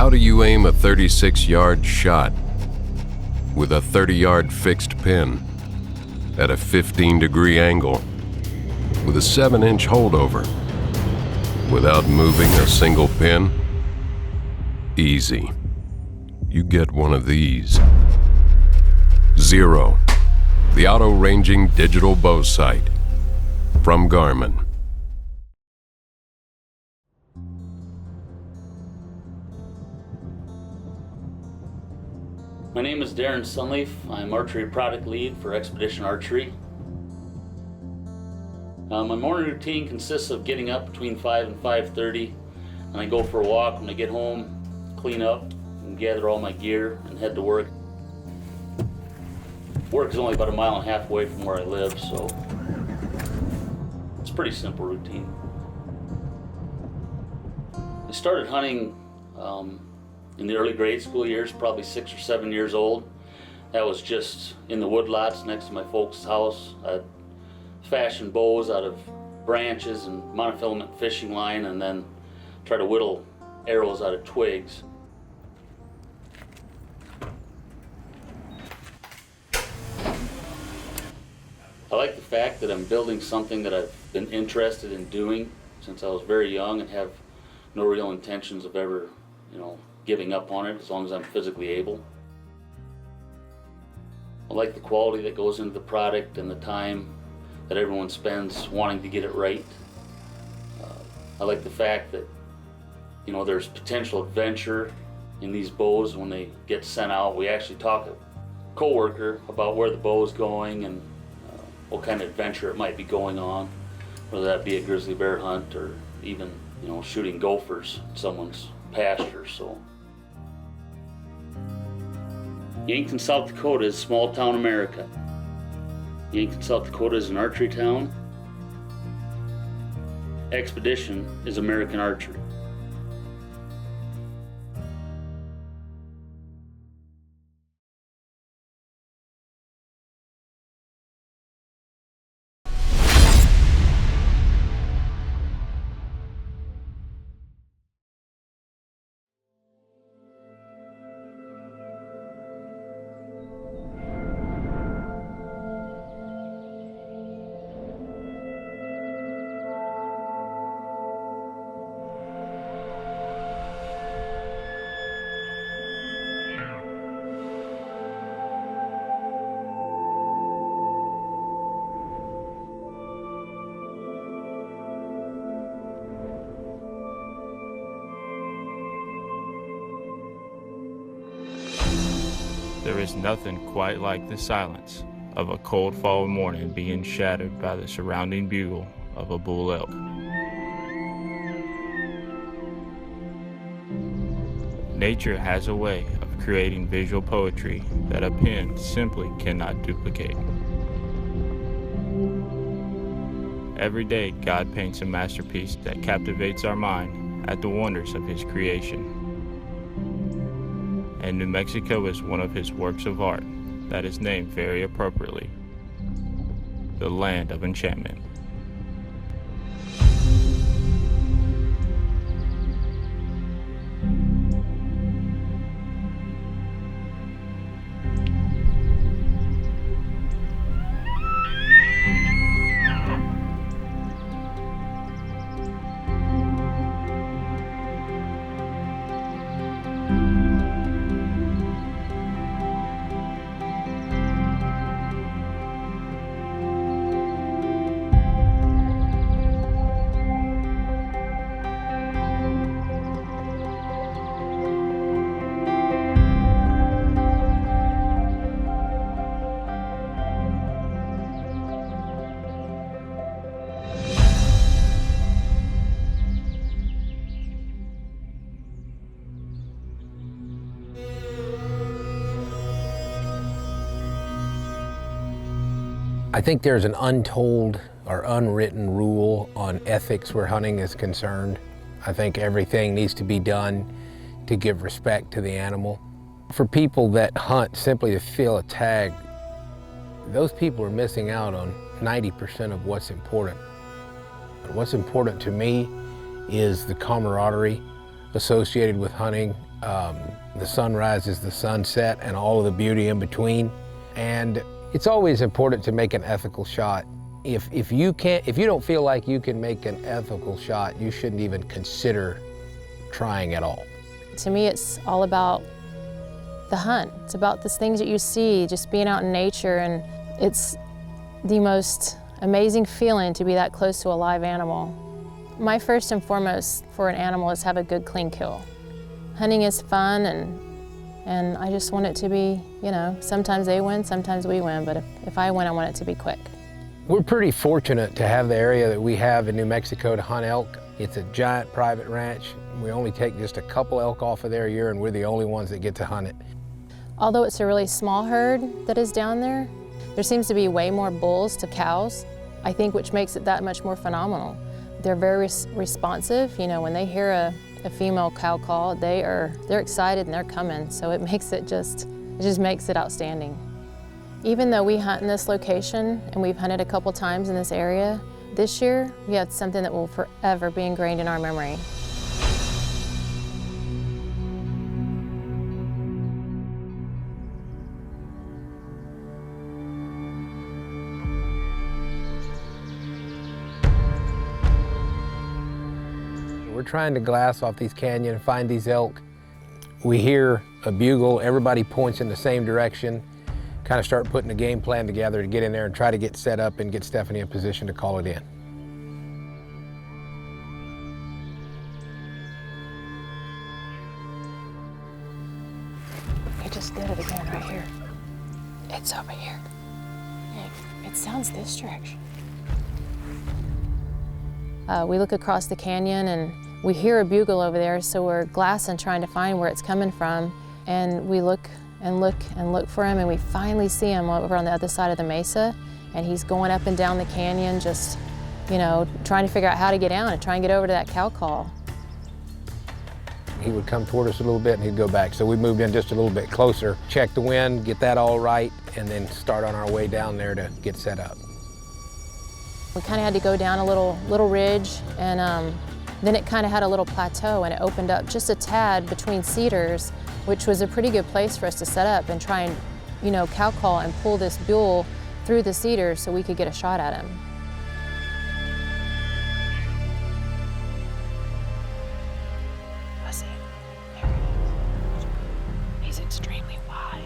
How do you aim a 36-yard shot with a 30-yard fixed pin at a 15-degree angle with a 7-inch holdover without moving a single pin? Easy. You get one of these. Zero, the auto-ranging digital bow sight from Garmin. My name is Darren Sunleaf. I'm Archery Product Lead for Expedition Archery. My morning routine consists of getting up between 5 and 5:30, and I go for a walk. When I get home, clean up and gather all my gear and head to work. Work is only about 1.5 miles away from where I live, so it's a pretty simple routine. I started hunting in the early grade school years, probably 6 or 7 years old. That was just in the woodlots next to my folks' house. I'd fashion bows out of branches and monofilament fishing line, and then try to whittle arrows out of twigs. I like the fact that I'm building something that I've been interested in doing since I was very young and have no real intentions of ever, giving up on it as long as I'm physically able. I like the quality that goes into the product and the time that everyone spends wanting to get it right. I like the fact that, there's potential adventure in these bows when they get sent out. We actually talk to a coworker about where the bow is going and what kind of adventure it might be going on, whether that be a grizzly bear hunt or even, shooting gophers in someone's pasture. So, Yankton, South Dakota is small town America. Yankton, South Dakota is an archery town. Expedition is American archery. There is nothing quite like the silence of a cold fall morning being shattered by the surrounding bugle of a bull elk. Nature has a way of creating visual poetry that a pen simply cannot duplicate. Every day, God paints a masterpiece that captivates our mind at the wonders of His creation. And New Mexico is one of His works of art that is named very appropriately, the Land of Enchantment. I think there's an untold or unwritten rule on ethics where hunting is concerned. I think everything needs to be done to give respect to the animal. For people that hunt simply to fill a tag, those people are missing out on 90% of what's important. What's important to me is the camaraderie associated with hunting the sunrises, the sunset, and all of the beauty in between. And it's always important to make an ethical shot. If you don't feel like you can make an ethical shot, you shouldn't even consider trying at all. To me, it's all about the hunt. It's about the things that you see, just being out in nature, and it's the most amazing feeling to be that close to a live animal. My first and foremost for an animal is have a good, clean kill. Hunting is fun, and I just want it to be, you know, sometimes they win, sometimes we win, but if I win, I want it to be quick. We're pretty fortunate to have the area that we have in New Mexico to hunt elk. It's a giant private ranch. We only take just a couple elk off of there a year, and we're the only ones that get to hunt it. Although it's a really small herd that is down there, there seems to be way more bulls to cows, I think, which makes it that much more phenomenal. They're very responsive. You know, when they hear a female cow call, they're excited and they're coming. So it just makes it outstanding. Even though we hunt in this location and we've hunted a couple times in this area, this year we had something that will forever be ingrained in our memory. We're trying to glass off these canyons and find these elk. We hear a bugle, everybody points in the same direction, kind of start putting a game plan together to get in there and try to get set up and get Stephanie in position to call it in. He just did it again right here. It's over here. It sounds this direction. We look across the canyon and we hear a bugle over there, so we're glassing, trying to find where it's coming from. And we look and look and look for him, and we finally see him over on the other side of the mesa. And he's going up and down the canyon, just, you know, trying to figure out how to get down and try and get over to that cow call. He would come toward us a little bit and he'd go back. So we moved in just a little bit closer, check the wind, get that all right, and then start on our way down there to get set up. We kind of had to go down a little ridge, and then it kind of had a little plateau, and it opened up just a tad between cedars, which was a pretty good place for us to set up and try and, you know, cow call and pull this bull through the cedars so we could get a shot at him. I see him. There he is. He's extremely wide.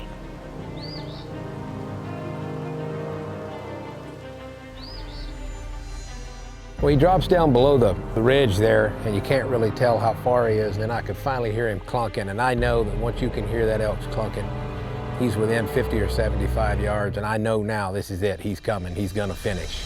Well, he drops down below the ridge there, and you can't really tell how far he is. And then I could finally hear him clunking, and I know that once you can hear that elk's clunking, he's within 50 or 75 yards, and I know now this is it. He's coming. He's gonna finish.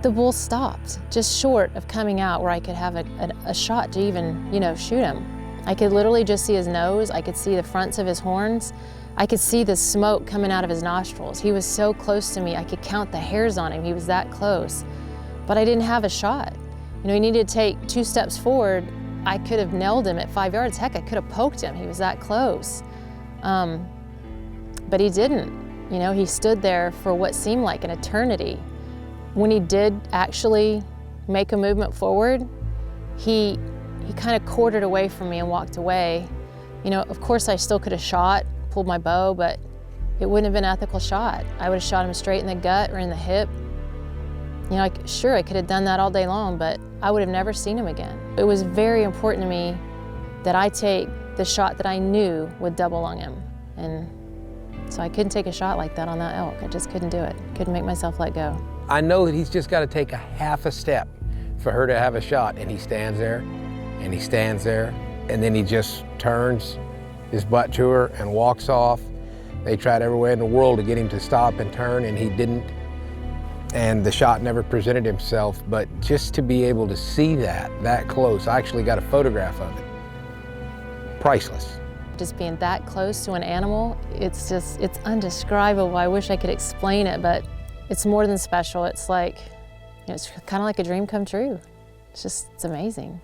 the bull stopped, just short of coming out where I could have a shot to even, you know, shoot him. I could literally just see his nose, I could see the fronts of his horns, I could see the smoke coming out of his nostrils. He was so close to me, I could count the hairs on him, he was that close. But I didn't have a shot. You know, he needed to take 2 steps forward. I could have nailed him at 5 yards. Heck, I could have poked him, he was that close. But he didn't. You know, he stood there for what seemed like an eternity. When he did actually make a movement forward, he kind of quartered away from me and walked away. You know, of course I still could have shot, pulled my bow, but it wouldn't have been an ethical shot. I would have shot him straight in the gut or in the hip. You know, sure, I could have done that all day long, but I would have never seen him again. It was very important to me that I take the shot that I knew would double lung him. And so I couldn't take a shot like that on that elk. I just couldn't do it. Couldn't make myself let go. I know that he's just got to take a half a step for her to have a shot, and he stands there, and he stands there, and then he just turns his butt to her and walks off. They tried every way in the world to get him to stop and turn, and he didn't. And the shot never presented himself, but just to be able to see that close, I actually got a photograph of it. Priceless. Just being that close to an animal, it's undescribable. I wish I could explain it, but it's more than special. It's like, you know, it's kind of like a dream come true. It's amazing.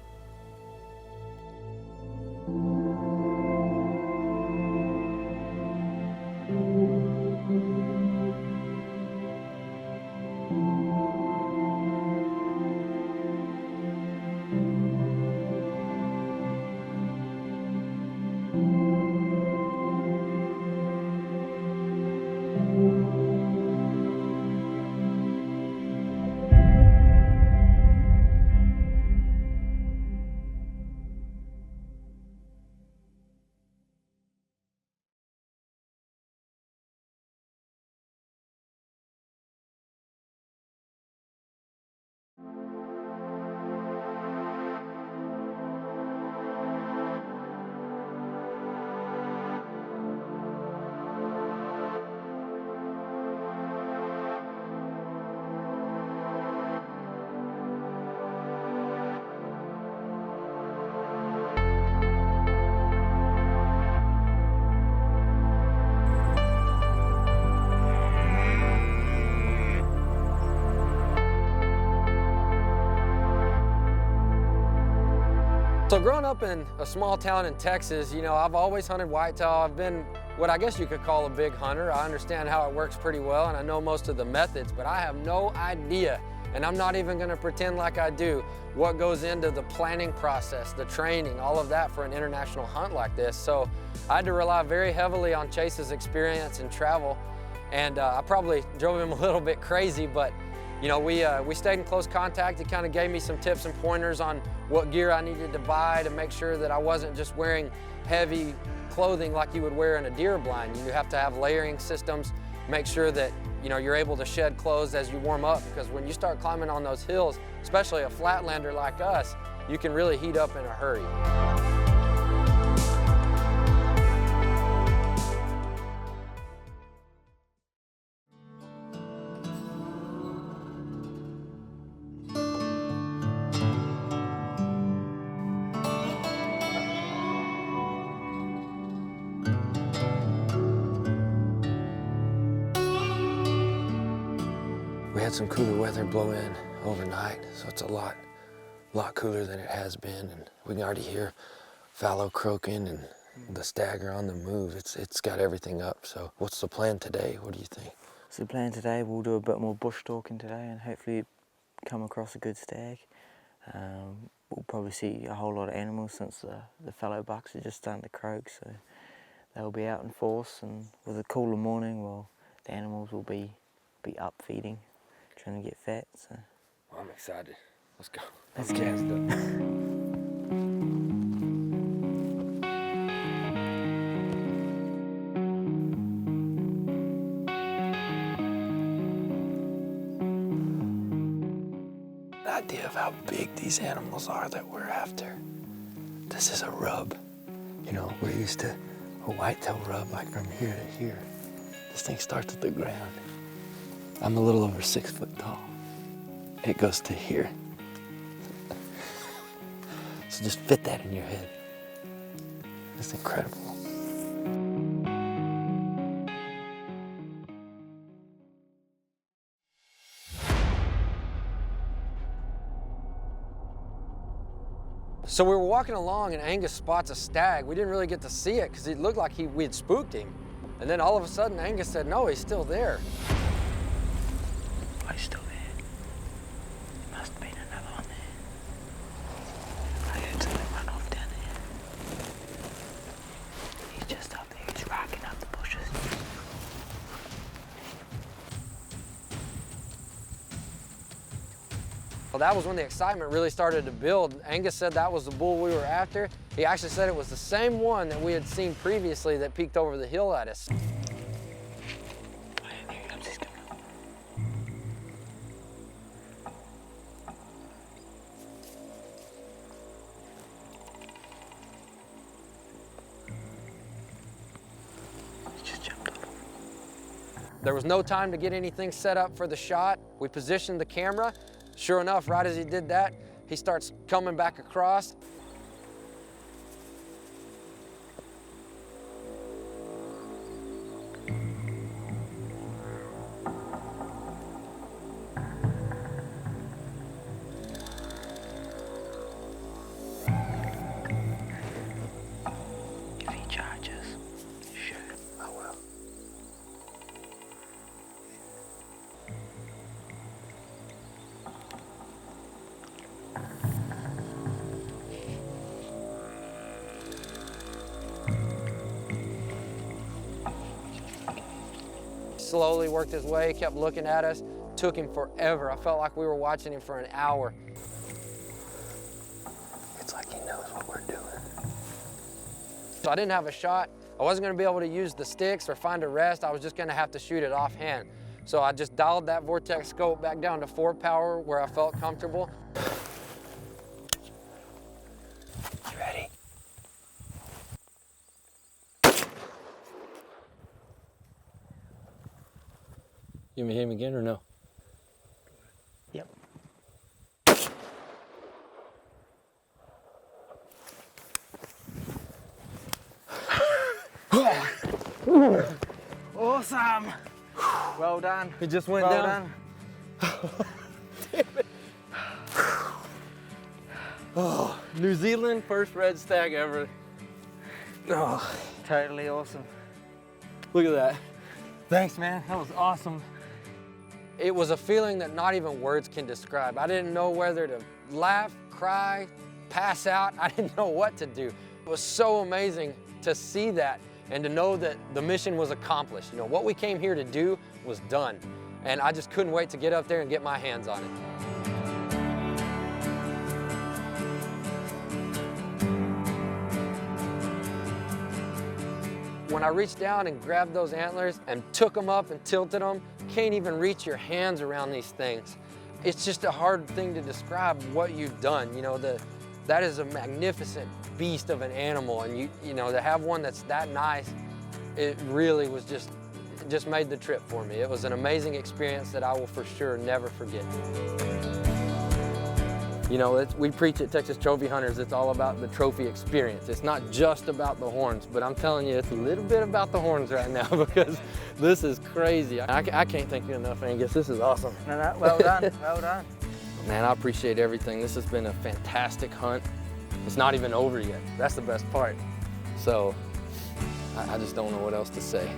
So growing up in a small town in Texas, you know, I've always hunted whitetail. I've been what I guess you could call a big hunter. I understand how it works pretty well, and I know most of the methods, but I have no idea, and I'm not even gonna pretend like I do, what goes into the planning process, the training, all of that for an international hunt like this. So I had to rely very heavily on Chase's experience and travel, and I probably drove him a little bit crazy, but you know, we stayed in close contact. He kind of gave me some tips and pointers on what gear I needed to buy to make sure that I wasn't just wearing heavy clothing like you would wear in a deer blind. You have to have layering systems, make sure that, you know, you're able to shed clothes as you warm up, because when you start climbing on those hills, especially a flatlander like us, you can really heat up in a hurry. We had some cooler weather blow in overnight, so it's a lot cooler than it has been, and we can already hear fallow croaking and the stagger on the move. It's got everything up. So what's the plan today? What do you think? So the plan today, we'll do a bit more bush stalking today and hopefully come across a good stag. We'll probably see a whole lot of animals since the fallow bucks are just starting to croak, so they'll be out in force, and with a cooler morning, well, the animals will be up feeding, trying to get fat. So Well, I'm excited. Let's go. let's go. The idea of how big these animals are that we're after. This is a rub. You know, we're used to a whitetail rub like from here to here. This thing starts at the ground. I'm a little over 6 foot tall. it goes to here. So just fit that in your head. It's incredible. So we were walking along and Angus spots a stag. We didn't really get to see it because it looked like we had spooked him. And then all of a sudden Angus said, no, he's still there. Oh, he's still there. Must have been another one there. I heard something run off down there. He's just up there, he's rocking up the bushes. Well, that was when the excitement really started to build. Angus said that was the bull we were after. He actually said it was the same one that we had seen previously that peeked over the hill at us. Here he comes, he's coming up. He just jumped off. There was no time to get anything set up for the shot. We positioned the camera. Sure enough, right as he did that, he starts coming back across. If he charges, shoot. I will. Slowly worked his way, kept looking at us. Took him forever. I felt like we were watching him for an hour. It's like he knows what we're doing. So I didn't have a shot. I wasn't gonna be able to use the sticks or find a rest. I was just gonna have to shoot it offhand. So I just dialed that Vortex scope back down to 4 power where I felt comfortable. You ready? You want me to hit him again or no? Yep. Awesome. Well done. He just went Well down. done. Oh, New Zealand, first red stag ever. Oh, Totally awesome. look at that. Thanks, man. That was awesome. It was a feeling that not even words can describe. I didn't know whether to laugh, cry, pass out. I didn't know what to do. It was so amazing to see that and to know that the mission was accomplished. You know, what we came here to do was done. And I just couldn't wait to get up there and get my hands on it. When I reached down and grabbed those antlers and took them up and tilted them, can't even reach your hands around these things. It's just a hard thing to describe what you've done. You know, that is a magnificent beast of an animal, and you know, to have one that's that nice, it really was just, it just made the trip for me. It was an amazing experience that I will for sure never forget. You know, we preach at Texas Trophy Hunters, it's all about the trophy experience. It's not just about the horns, but I'm telling you, it's a little bit about the horns right now because this is crazy. I can't thank you enough, Angus. This is awesome. No, well done, well done. Man, I appreciate everything. This has been a fantastic hunt. It's not even over yet. That's the best part. So, I just don't know what else to say.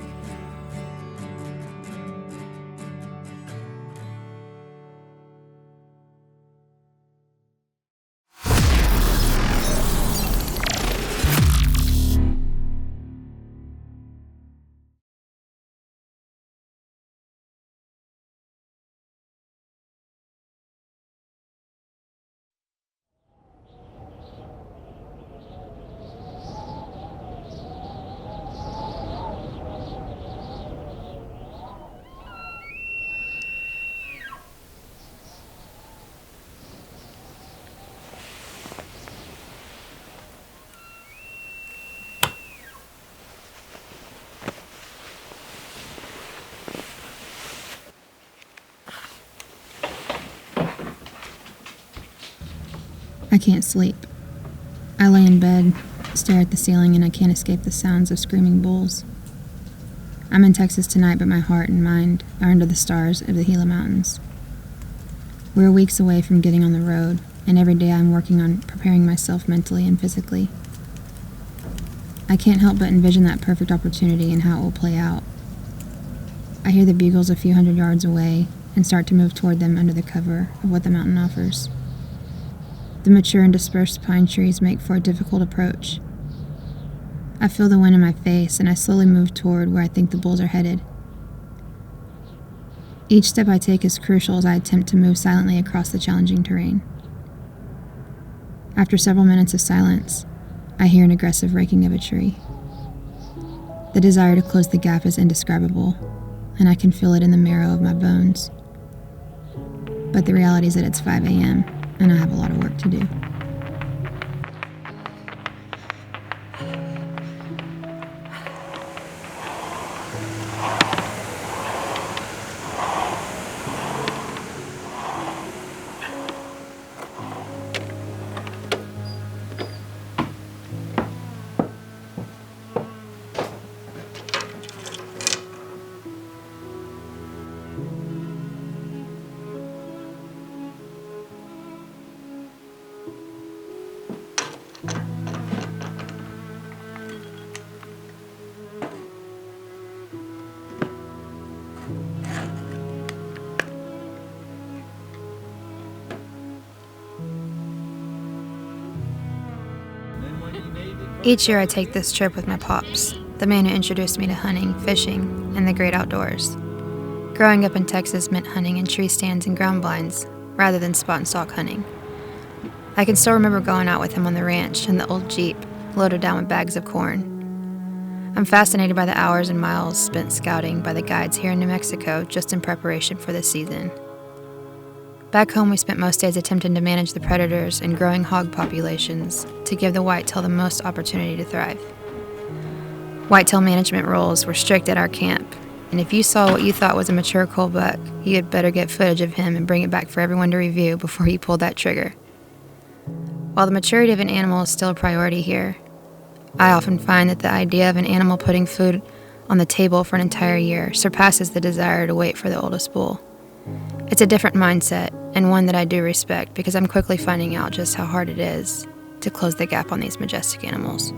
I can't sleep. I lay in bed, stare at the ceiling, and I can't escape the sounds of screaming bulls. I'm in Texas tonight, but my heart and mind are under the stars of the Gila Mountains. We're weeks away from getting on the road, and every day I'm working on preparing myself mentally and physically. I can't help but envision that perfect opportunity and how it will play out. I hear the bugles a few hundred yards away and start to move toward them under the cover of what the mountain offers. The mature and dispersed pine trees make for a difficult approach. I feel the wind in my face, and I slowly move toward where I think the bulls are headed. Each step I take is crucial as I attempt to move silently across the challenging terrain. After several minutes of silence, I hear an aggressive raking of a tree. The desire to close the gap is indescribable, and I can feel it in the marrow of my bones. But the reality is that it's 5 a.m., and I have a lot of work to do. Each year I take this trip with my pops, the man who introduced me to hunting, fishing, and the great outdoors. Growing up in Texas meant hunting in tree stands and ground blinds, rather than spot and stalk hunting. I can still remember going out with him on the ranch in the old Jeep, loaded down with bags of corn. I'm fascinated by the hours and miles spent scouting by the guides here in New Mexico just in preparation for this season. Back home, we spent most days attempting to manage the predators and growing hog populations to give the whitetail the most opportunity to thrive. Whitetail management rules were strict at our camp, and if you saw what you thought was a mature cull buck, you had better get footage of him and bring it back for everyone to review before you pulled that trigger. While the maturity of an animal is still a priority here, I often find that the idea of an animal putting food on the table for an entire year surpasses the desire to wait for the oldest bull. It's a different mindset, and one that I do respect because I'm quickly finding out just how hard it is to close the gap on these majestic animals.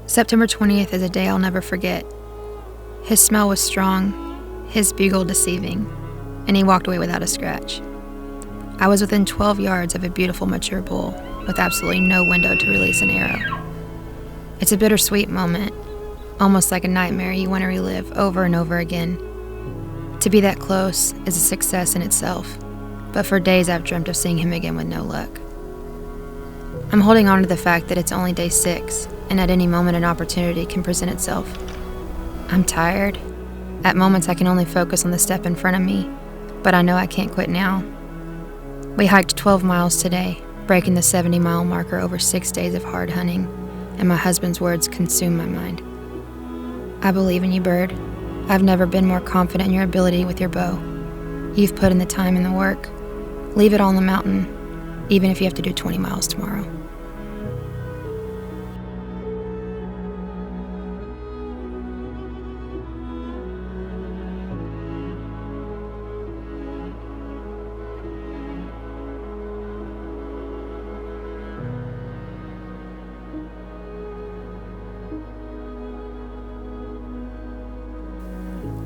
September 20th is a day I'll never forget. His smell was strong, his bugle deceiving, and he walked away without a scratch. I was within 12 yards of a beautiful mature bull with absolutely no window to release an arrow. It's a bittersweet moment, almost like a nightmare you want to relive over and over again. To be that close is a success in itself, but for days I've dreamt of seeing him again with no luck. I'm holding on to the fact that it's only day 6, and at any moment an opportunity can present itself. I'm tired. At moments I can only focus on the step in front of me, but I know I can't quit now. We hiked 12 miles today, breaking the 70-mile marker over 6 days of hard hunting, and my husband's words consume my mind. I believe in you, Bird. I've never been more confident in your ability with your bow. You've put in the time and the work. Leave it all on the mountain, even if you have to do 20 miles tomorrow.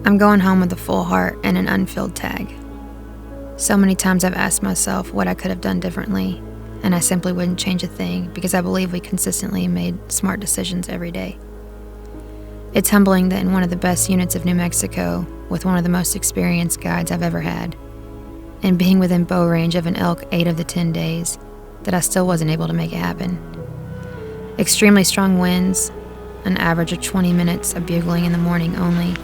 I'm going home with a full heart and an unfilled tag. So many times I've asked myself what I could have done differently, and I simply wouldn't change a thing because I believe we consistently made smart decisions every day. It's humbling that in one of the best units of New Mexico, with one of the most experienced guides I've ever had, and being within bow range of an elk 8 of the 10 days, that I still wasn't able to make it happen. Extremely strong winds, an average of 20 minutes of bugling in the morning only,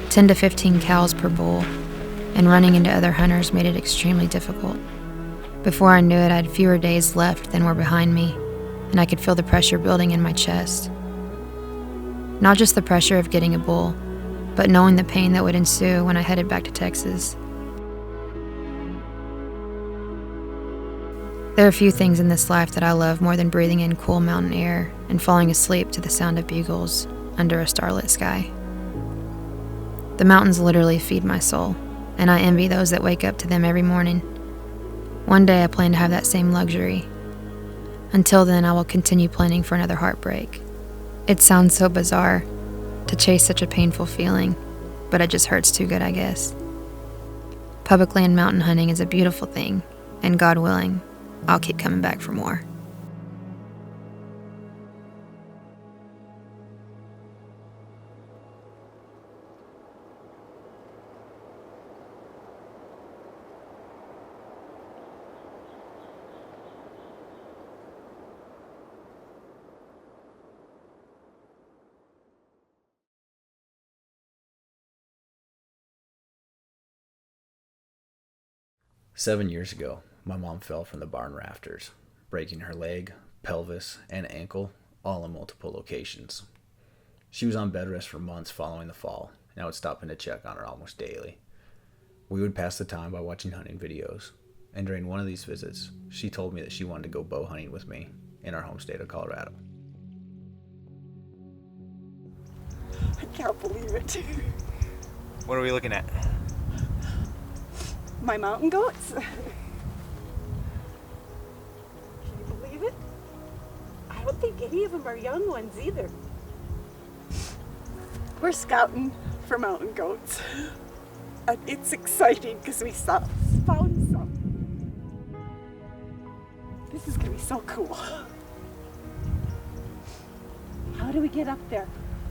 10 to 15 cows per bull, and running into other hunters made it extremely difficult. Before I knew it, I had fewer days left than were behind me, and I could feel the pressure building in my chest. Not just the pressure of getting a bull, but knowing the pain that would ensue when I headed back to Texas. There are few things in this life that I love more than breathing in cool mountain air and falling asleep to the sound of bugles under a starlit sky. The mountains literally feed my soul, and I envy those that wake up to them every morning. One day I plan to have that same luxury. Until then, I will continue planning for another heartbreak. It sounds so bizarre to chase such a painful feeling, but it just hurts too good, I guess. Public land mountain hunting is a beautiful thing, and God willing, I'll keep coming back for more. Seven years ago, my mom fell from the barn rafters, breaking her leg, pelvis, and ankle, all in multiple locations. She was on bed rest for months following the fall, and I would stop in to check on her almost daily. We would pass the time by watching hunting videos, and during one of these visits, she told me that she wanted to go bow hunting with me in our home state of Colorado. I can't believe it. What are we looking at? My mountain goats. Can you believe it? I don't think any of them are young ones either. We're scouting for mountain goats. And it's exciting because we found some. This is going to be so cool. How do we get up there?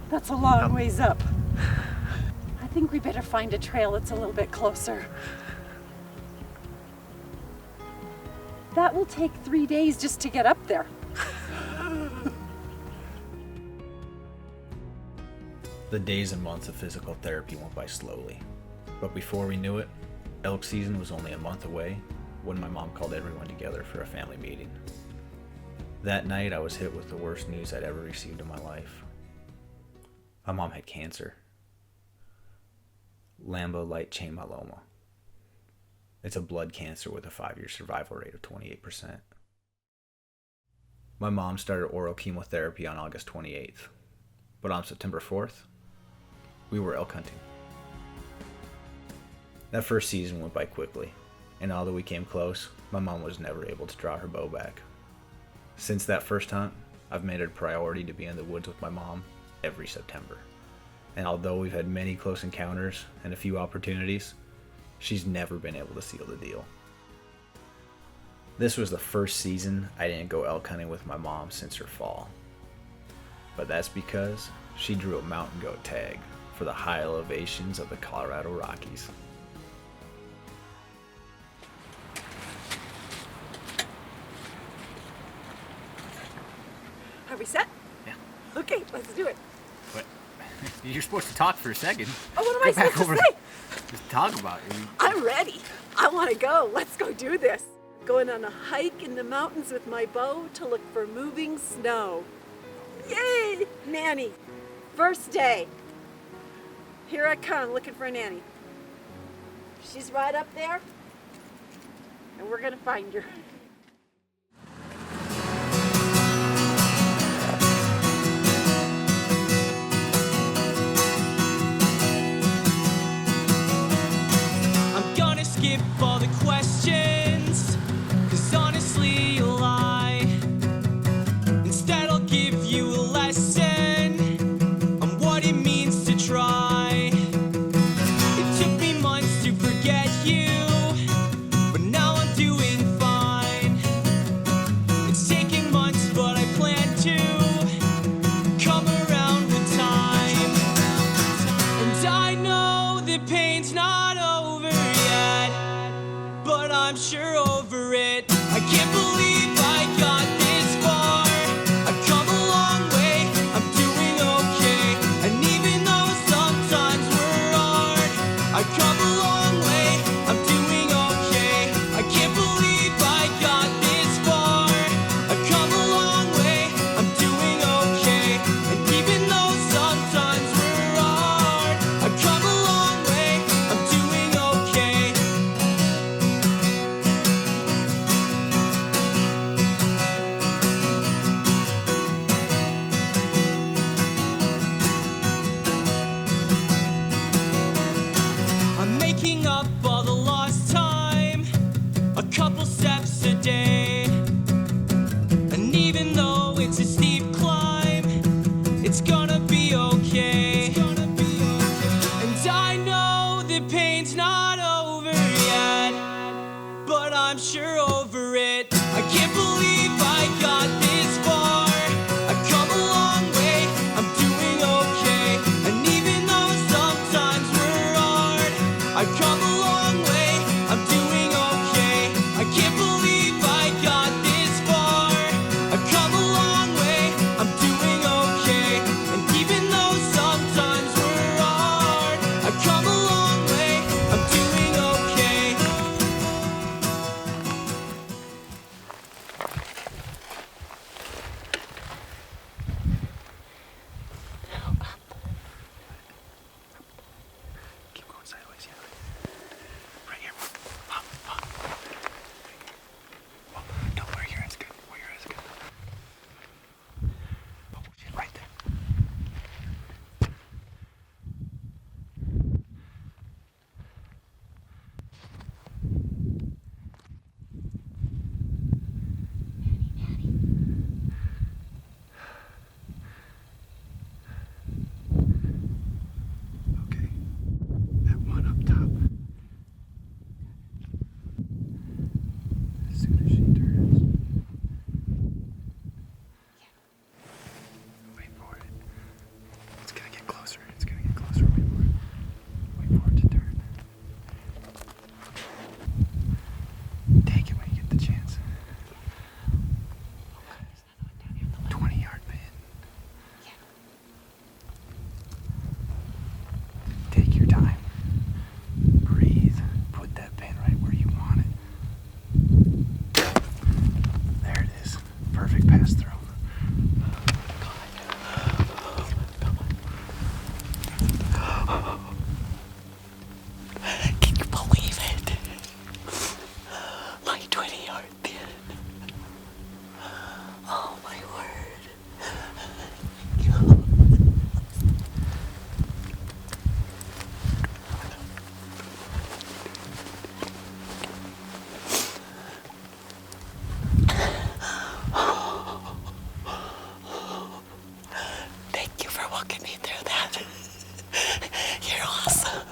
That's a long ways up. I think we better find a trail that's a little bit closer. That will take 3 days just to get up there. The days and months of physical therapy went by slowly, but before we knew it, elk season was only a month away when my mom called everyone together for a family meeting. That night, I was hit with the worst news I'd ever received in my life. My mom had cancer. Lambo light chain myeloma. It's a blood cancer with a 5-year survival rate of 28%. My mom started oral chemotherapy on August 28th, but on September 4th, we were elk hunting. That first season went by quickly, and although we came close, my mom was never able to draw her bow back. Since that first hunt, I've made it a priority to be in the woods with my mom every September. And although we've had many close encounters and a few opportunities, she's never been able to seal the deal. This was the first season I didn't go elk hunting with my mom since her fall. But that's because she drew a mountain goat tag for the high elevations of the Colorado Rockies. Are we set? Yeah. Okay, let's do it. What? You're supposed to talk for a second. Oh, what am I supposed to say? Just talk about it. I'm ready. I want to go. Let's go do this. Going on a hike in the mountains with my bow to look for moving snow. Yay! Nanny. First day. Here I come looking for a nanny. She's right up there. And we're going to find her. Skip all the questions, 'cause honestly you lie. Instead I'll give you a lesson on what it means to try. It took me months to forget you, but now I'm doing fine. it's gonna be okay. And I know the pain's not over yet, but I'm sure over it. I can't believe I got this far. I've come a long way, I'm doing okay. And even though sometimes we're hard, I've come a long way, I'm doing okay. I can't believe I got this far. I've come a long way, I'm doing okay. And even though sometimes we're hard, I've come a long way, I'm doing okay. Keep going sideways, yeah. Right here. Up, up. Oh, no, where your head's good. Where your head's good. Oh, shit, right there. Okay. That one up top. As soon as she turns. Wait for it. It's gonna get closer. It's gonna get closer. Wait for it. Wait for it to turn. Take it when you get the chance. 20-yard pin. Take your time. Breathe. Put that pin right where you want it. There it is. Perfect pass through. Can you believe it? My 20-yard pin. Oh my word. Thank you for walking me through that. You're awesome.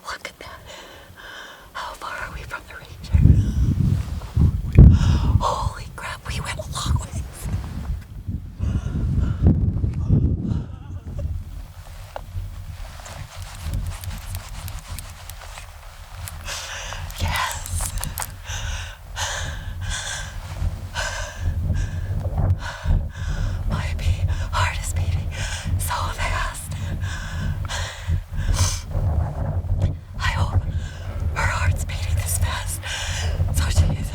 Look at that. How far are we from the ranger? Holy crap, we went a long ways. Yes. My heart is beating so fast. I hope her heart's beating this fast so she's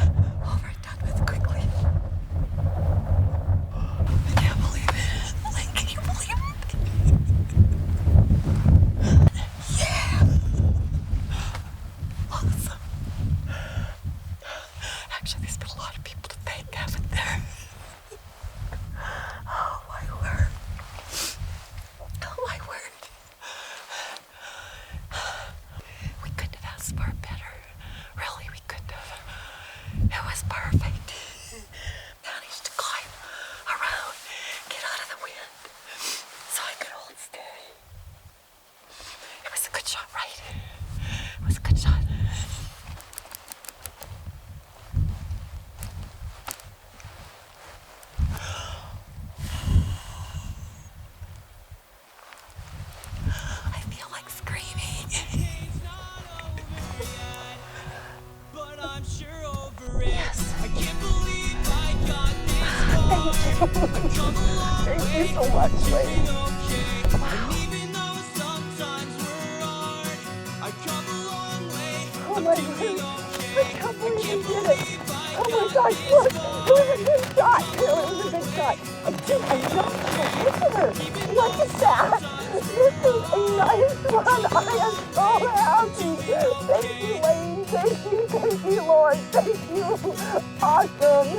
over and done with quickly. I can't believe it. Like, can you believe it? Yeah. Awesome. Actually, there's been a lot of people to thank, haven't there? Oh my word. Oh my word. We couldn't have asked for better. Really, we couldn't have. It was perfect. Managed to climb around, get out of the wind, so I could hold steady. It was a good shot, right? It was a good shot. I feel like screaming. But I'm sure over it. I can't believe I got this far. I've come a long way. Thank you so much, lady. Doing okay. And even though sometimes we're hard, I've come a long way. Oh I'm my doing word. okay. I can't believe you did it. believe I Oh my got gosh, this look. far. It was a good shot. It was a good shot. I knocked the listener. Look at that. This is a nice one. I am so happy. Thank you, Lane. Thank you, Lord. Thank you. Awesome.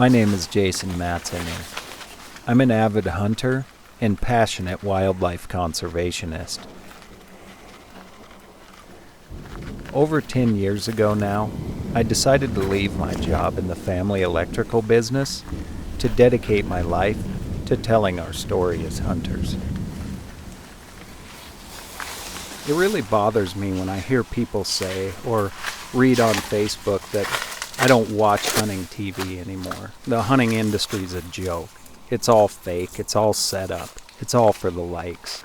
My name is Jason Matzinger. I'm an avid hunter and passionate wildlife conservationist. Over 10 years ago now, I decided to leave my job in the family electrical business to dedicate my life to telling our story as hunters. It really bothers me when I hear people say or read on Facebook that I don't watch hunting TV anymore. The hunting industry's a joke. It's all fake, it's all set up, it's all for the likes.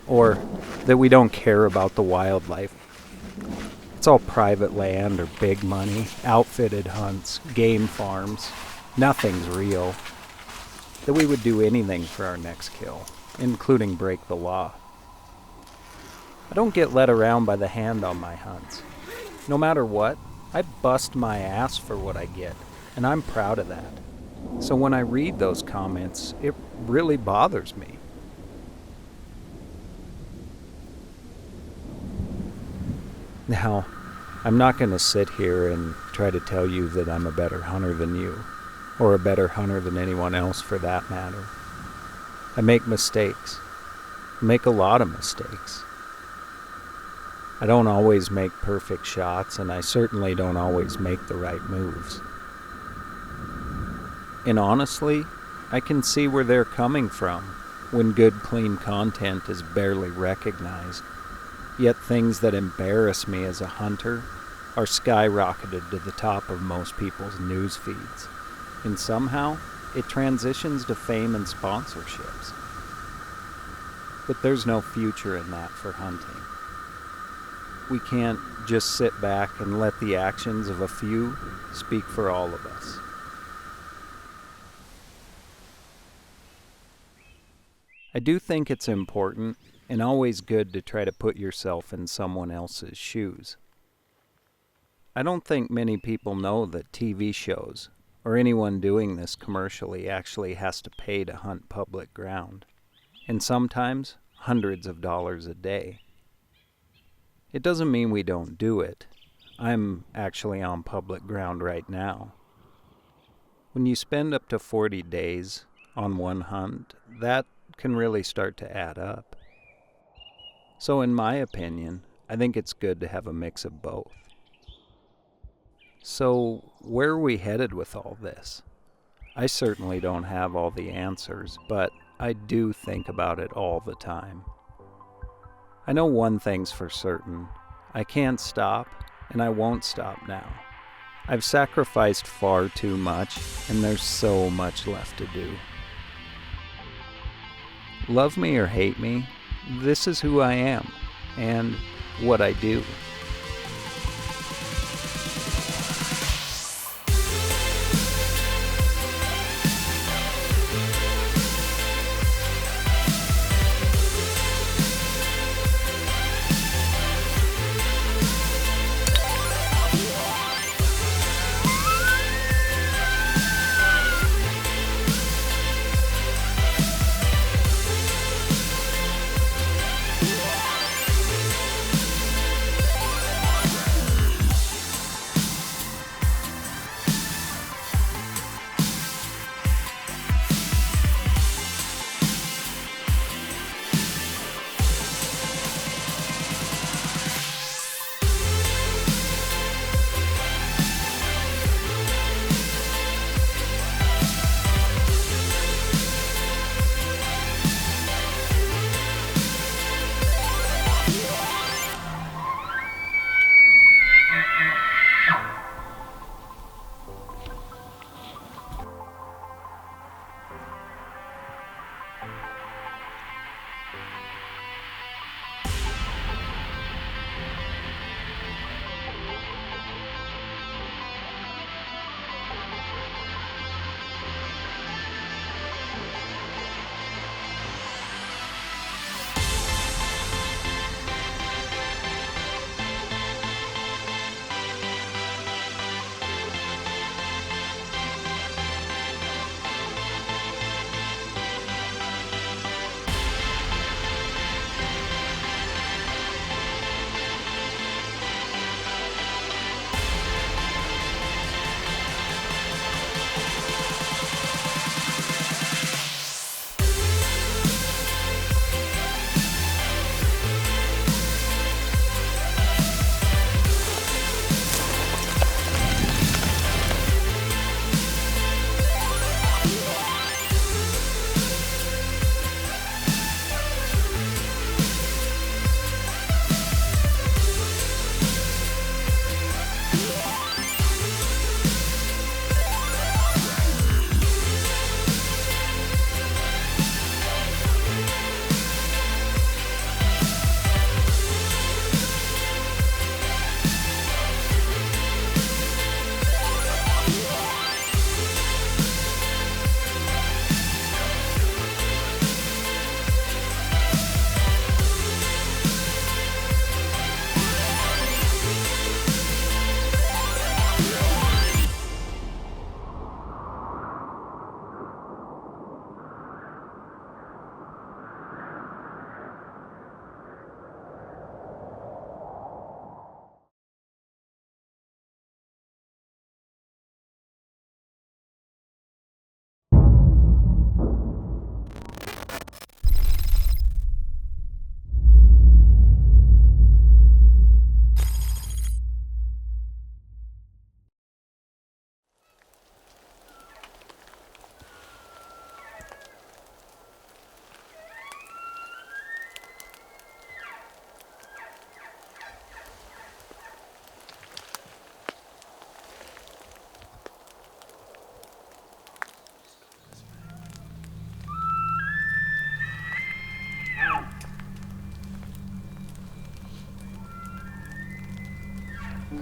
Or that we don't care about the wildlife. It's all private land or big money, outfitted hunts, game farms. Nothing's real. That we would do anything for our next kill, including break the law. I don't get led around by the hand on my hunts. No matter what, I bust my ass for what I get, and I'm proud of that. So when I read those comments, it really bothers me. Now, I'm not going to sit here and try to tell you that I'm a better hunter than you, or a better hunter than anyone else for that matter. I make mistakes. I make a lot of mistakes. I don't always make perfect shots, and I certainly don't always make the right moves. And honestly, I can see where they're coming from when good, clean content is barely recognized. Yet things that embarrass me as a hunter are skyrocketed to the top of most people's news feeds. And somehow, it transitions to fame and sponsorships. But there's no future in that for hunting. We can't just sit back and let the actions of a few speak for all of us. I do think it's important and always good to try to put yourself in someone else's shoes. I don't think many people know that TV shows or anyone doing this commercially actually has to pay to hunt public ground, and sometimes hundreds of dollars a day. It doesn't mean we don't do it. I'm actually on public ground right now. When you spend up to 40 days on one hunt, that can really start to add up. So in my opinion, I think it's good to have a mix of both. So where are we headed with all this? I certainly don't have all the answers, but I do think about it all the time. I know one thing's for certain. I can't stop, and I won't stop now. I've sacrificed far too much, and there's so much left to do. Love me or hate me, this is who I am, and what I do.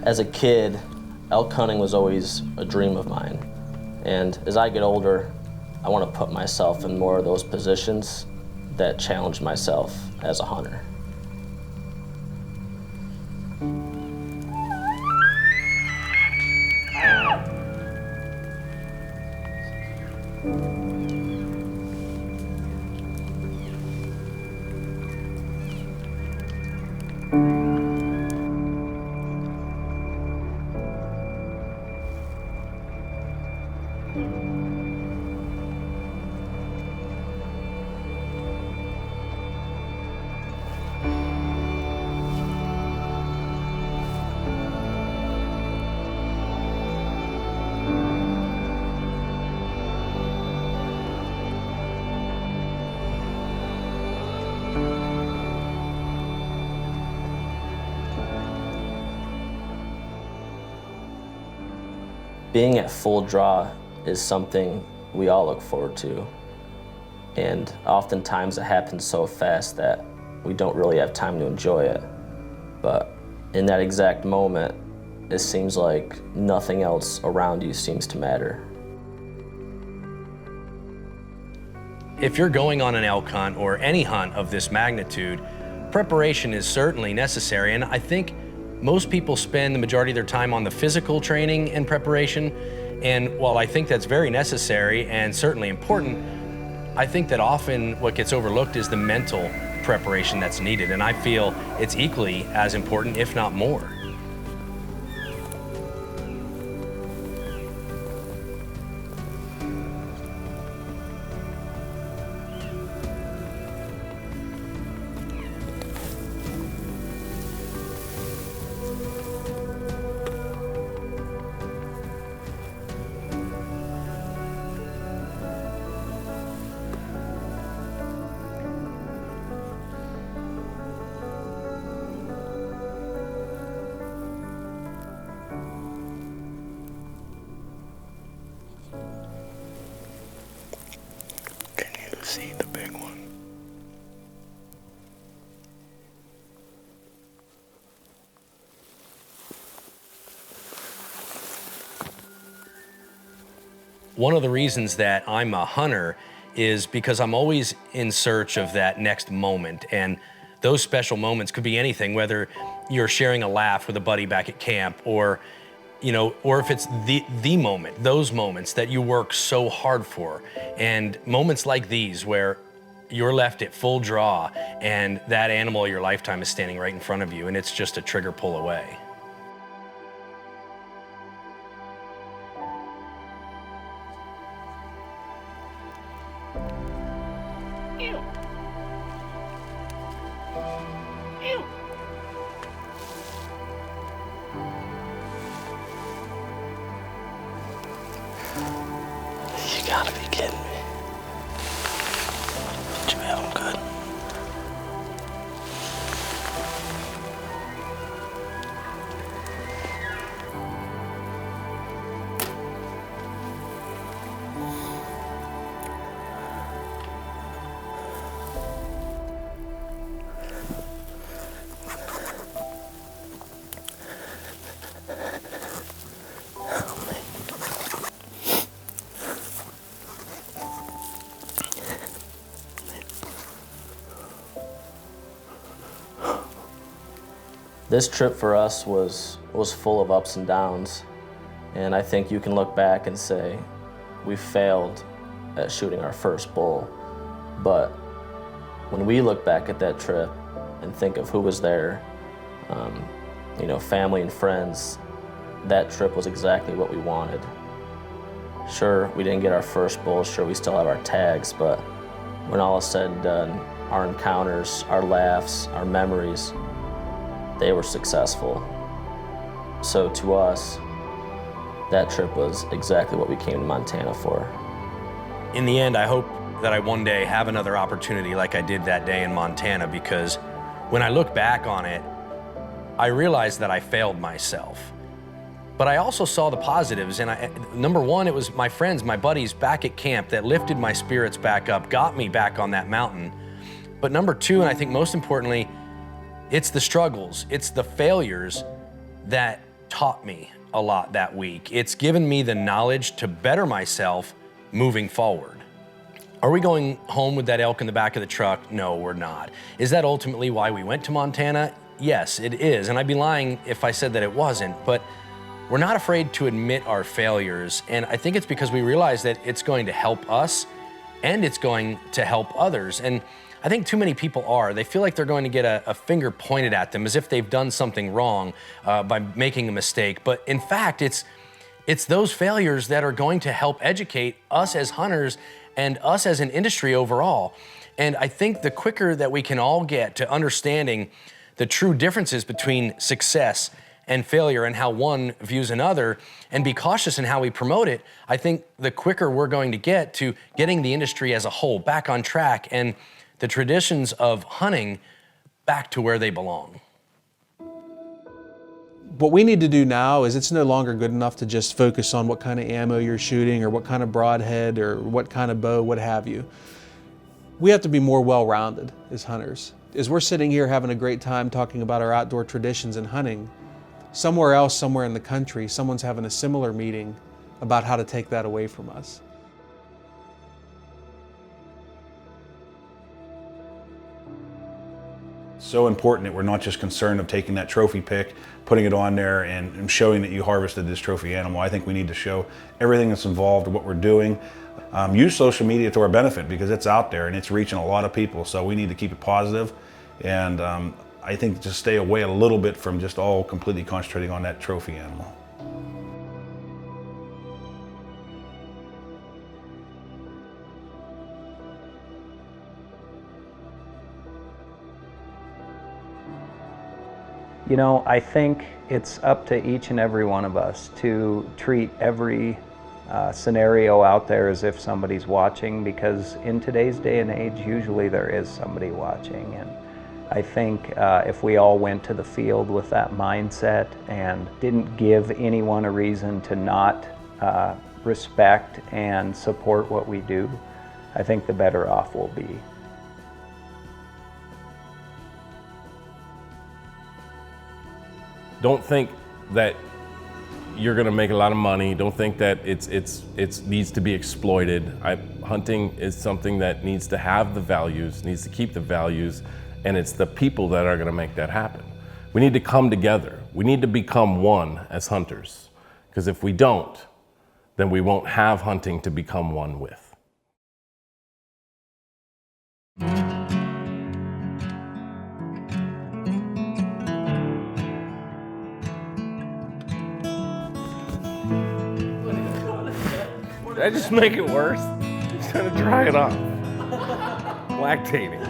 As a kid, elk hunting was always a dream of mine. And as I get older, I want to put myself in more of those positions that challenge myself as a hunter. Being at full draw is something we all look forward to. And oftentimes it happens so fast that we don't really have time to enjoy it. But in that exact moment, it seems like nothing else around you seems to matter. If you're going on an elk hunt or any hunt of this magnitude, preparation is certainly necessary. And I think most people spend the majority of their time on the physical training and preparation. And while I think that's very necessary and certainly important, I think that often what gets overlooked is the mental preparation that's needed. And I feel it's equally as important, if not more. See the big one. One of the reasons that I'm a hunter is because I'm always in search of that next moment. And those special moments could be anything, whether you're sharing a laugh with a buddy back at camp, or or if it's the moment, those moments that you work so hard for. And moments like these where you're left at full draw and that animal of your lifetime is standing right in front of you and it's just a trigger pull away. You gotta be kidding me. Did you have him good? This trip for us was full of ups and downs, and I think you can look back and say we failed at shooting our first bull. But when we look back at that trip and think of who was there, family and friends, that trip was exactly what we wanted. Sure, we didn't get our first bull, sure we still have our tags, but when all is said and done, our encounters, our laughs, our memories, they were successful. So to us, that trip was exactly what we came to Montana for. In the end, I hope that I one day have another opportunity like I did that day in Montana, because when I look back on it, I realized that I failed myself. But I also saw the positives, and number one, it was my friends, my buddies back at camp that lifted my spirits back up, got me back on that mountain. But number two, and I think most importantly, it's the struggles, it's the failures that taught me a lot that week. It's given me the knowledge to better myself moving forward. Are we going home with that elk in the back of the truck? No, we're not. Is that ultimately why we went to Montana? Yes, it is, and I'd be lying if I said that it wasn't, but we're not afraid to admit our failures, and I think it's because we realize that it's going to help us and it's going to help others. And I think too many people are. They feel like they're going to get a finger pointed at them as if they've done something wrong by making a mistake. But in fact, it's those failures that are going to help educate us as hunters and us as an industry overall. And I think the quicker that we can all get to understanding the true differences between success and failure and how one views another, and be cautious in how we promote it, I think the quicker we're going to get to getting the industry as a whole back on track and the traditions of hunting back to where they belong. What we need to do now is it's no longer good enough to just focus on what kind of ammo you're shooting or what kind of broadhead or what kind of bow, what have you. We have to be more well-rounded as hunters. As we're sitting here having a great time talking about our outdoor traditions and hunting, somewhere else, somewhere in the country, someone's having a similar meeting about how to take that away from us. So important that we're not just concerned of taking that trophy pick, putting it on there and showing that you harvested this trophy animal. I think we need to show everything that's involved in what we're doing. Use social media to our benefit because it's out there and it's reaching a lot of people, so we need to keep it positive. And I think just stay away a little bit from just all completely concentrating on that trophy animal. You know, I think it's up to each and every one of us to treat every scenario out there as if somebody's watching, because in today's day and age, usually there is somebody watching. And I think if we all went to the field with that mindset and didn't give anyone a reason to not respect and support what we do, I think the better off we'll be. Don't think that you're going to make a lot of money. Don't think that it needs to be exploited. Hunting is something that needs to have the values, needs to keep the values, and it's the people that are going to make that happen. We need to come together. We need to become one as hunters, because if we don't, then we won't have hunting to become one with. Did I just make it worse? He's trying to dry it off. Lactating.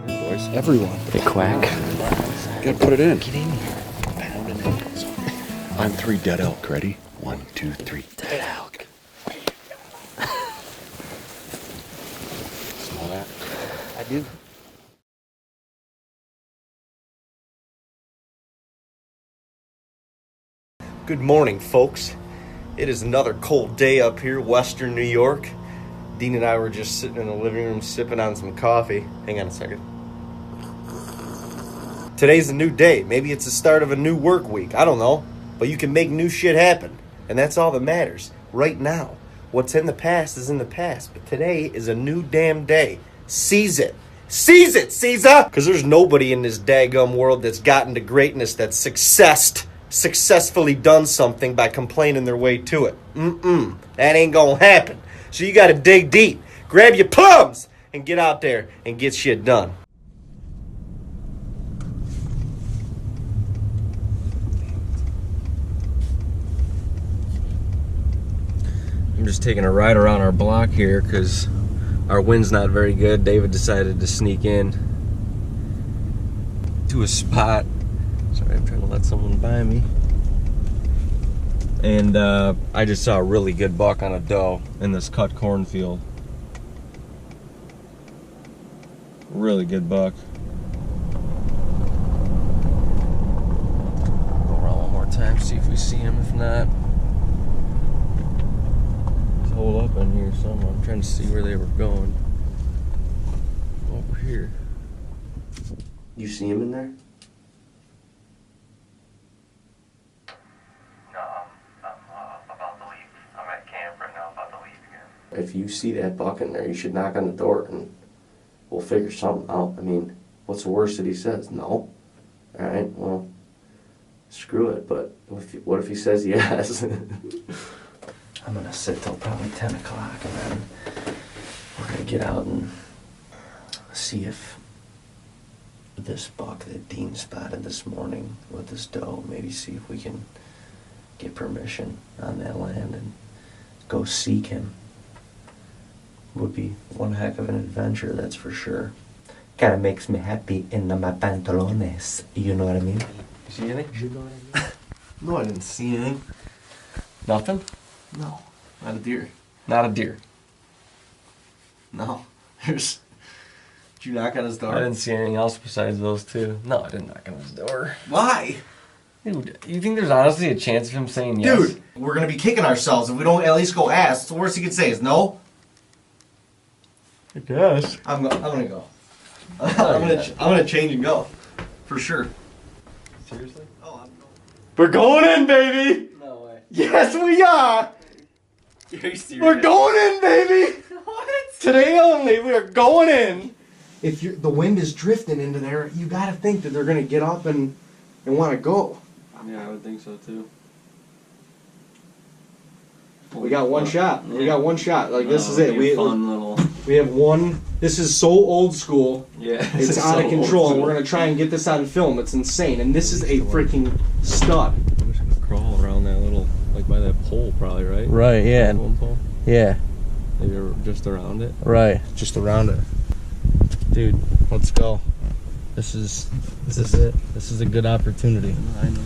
Boys, everyone. Hey, Quack. Gotta put it in. Get in here. Pounding it. On 3, dead elk. Ready? 1, 2, 3. Dead elk. Smell that? I do. Good morning, folks. It is another cold day up here, Western New York. Dean and I were just sitting in the living room sipping on some coffee. Hang on a second. Today's a new day. Maybe it's the start of a new work week. I don't know. But you can make new shit happen. And that's all that matters. Right now. What's in the past is in the past. But today is a new damn day. Seize it. Seize it, Caesar! Because there's nobody in this daggum world that's gotten to greatness that's successfully done something by complaining their way to it. That ain't gonna happen. So you gotta dig deep, grab your plums, and get out there and get shit done. I'm just taking a ride around our block here because our wind's not very good. David decided to sneak in to a spot. Sorry, I'm trying to let someone by me. And I just saw a really good buck on a doe in this cut cornfield. Really good buck. Go around one more time, see if we see him. If not, hole up in here somewhere. I'm trying to see where they were going. Over here. You see him in there? If you see that buck in there, you should knock on the door and we'll figure something out. I mean, what's the worst that he says? No. All right, well, screw it. But what if he says yes? I'm going to sit till probably 10 o'clock and then we're going to get out and see if this buck that Dean spotted this morning with this doe, maybe see if we can get permission on that land and go seek him. Would be one heck of an adventure, that's for sure. Kinda makes me happy in my pantalones, you know what I mean? You see anything? You know what I mean? No, I didn't see anything. Nothing? No, not a deer. Not a deer. No, there's... Did you knock on his door? I didn't see anything else besides those two. No, I didn't knock on his door. Why? Dude, you think there's honestly a chance of him saying yes? Dude, we're gonna be kicking ourselves if we don't at least go ask. The worst he could say is no. I guess. I'm gonna go. I'm gonna change and go. For sure. Seriously? Oh, I'm going. We're going in, baby! No way. Yes, we are! Are you serious? We're going in, baby! What? Today only, we are going in! If the wind is drifting into there, you gotta think that they're gonna get up and want to go. Yeah, I would think so too. We got one shot. We got one shot. Like this is it. Fun little. We have one. This is so old school. Yeah. It's out of control, and we're gonna try and get this on film. It's insane, and this is a freaking stud. I'm just gonna crawl around that little, like by that pole, probably, right? Right. Yeah. One pole. Yeah. Maybe just around it. Right. Just around it. Dude, Let's go. this is it. This is a good opportunity. I know.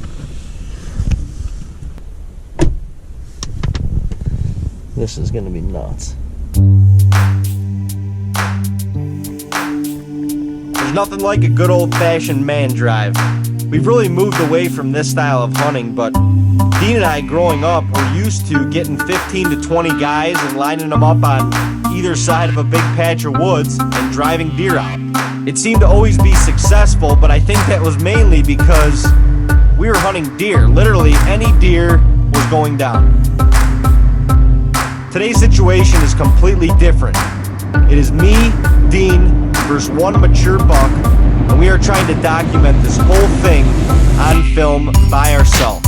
This is gonna be nuts. There's nothing like a good old-fashioned man drive. We've really moved away from this style of hunting, but Dean and I growing up were used to getting 15 to 20 guys and lining them up on either side of a big patch of woods and driving deer out. It seemed to always be successful, but I think that was mainly because we were hunting deer. Literally any deer was going down. Today's situation is completely different. It is me, Dean, versus one mature buck, and we are trying to document this whole thing on film by ourselves.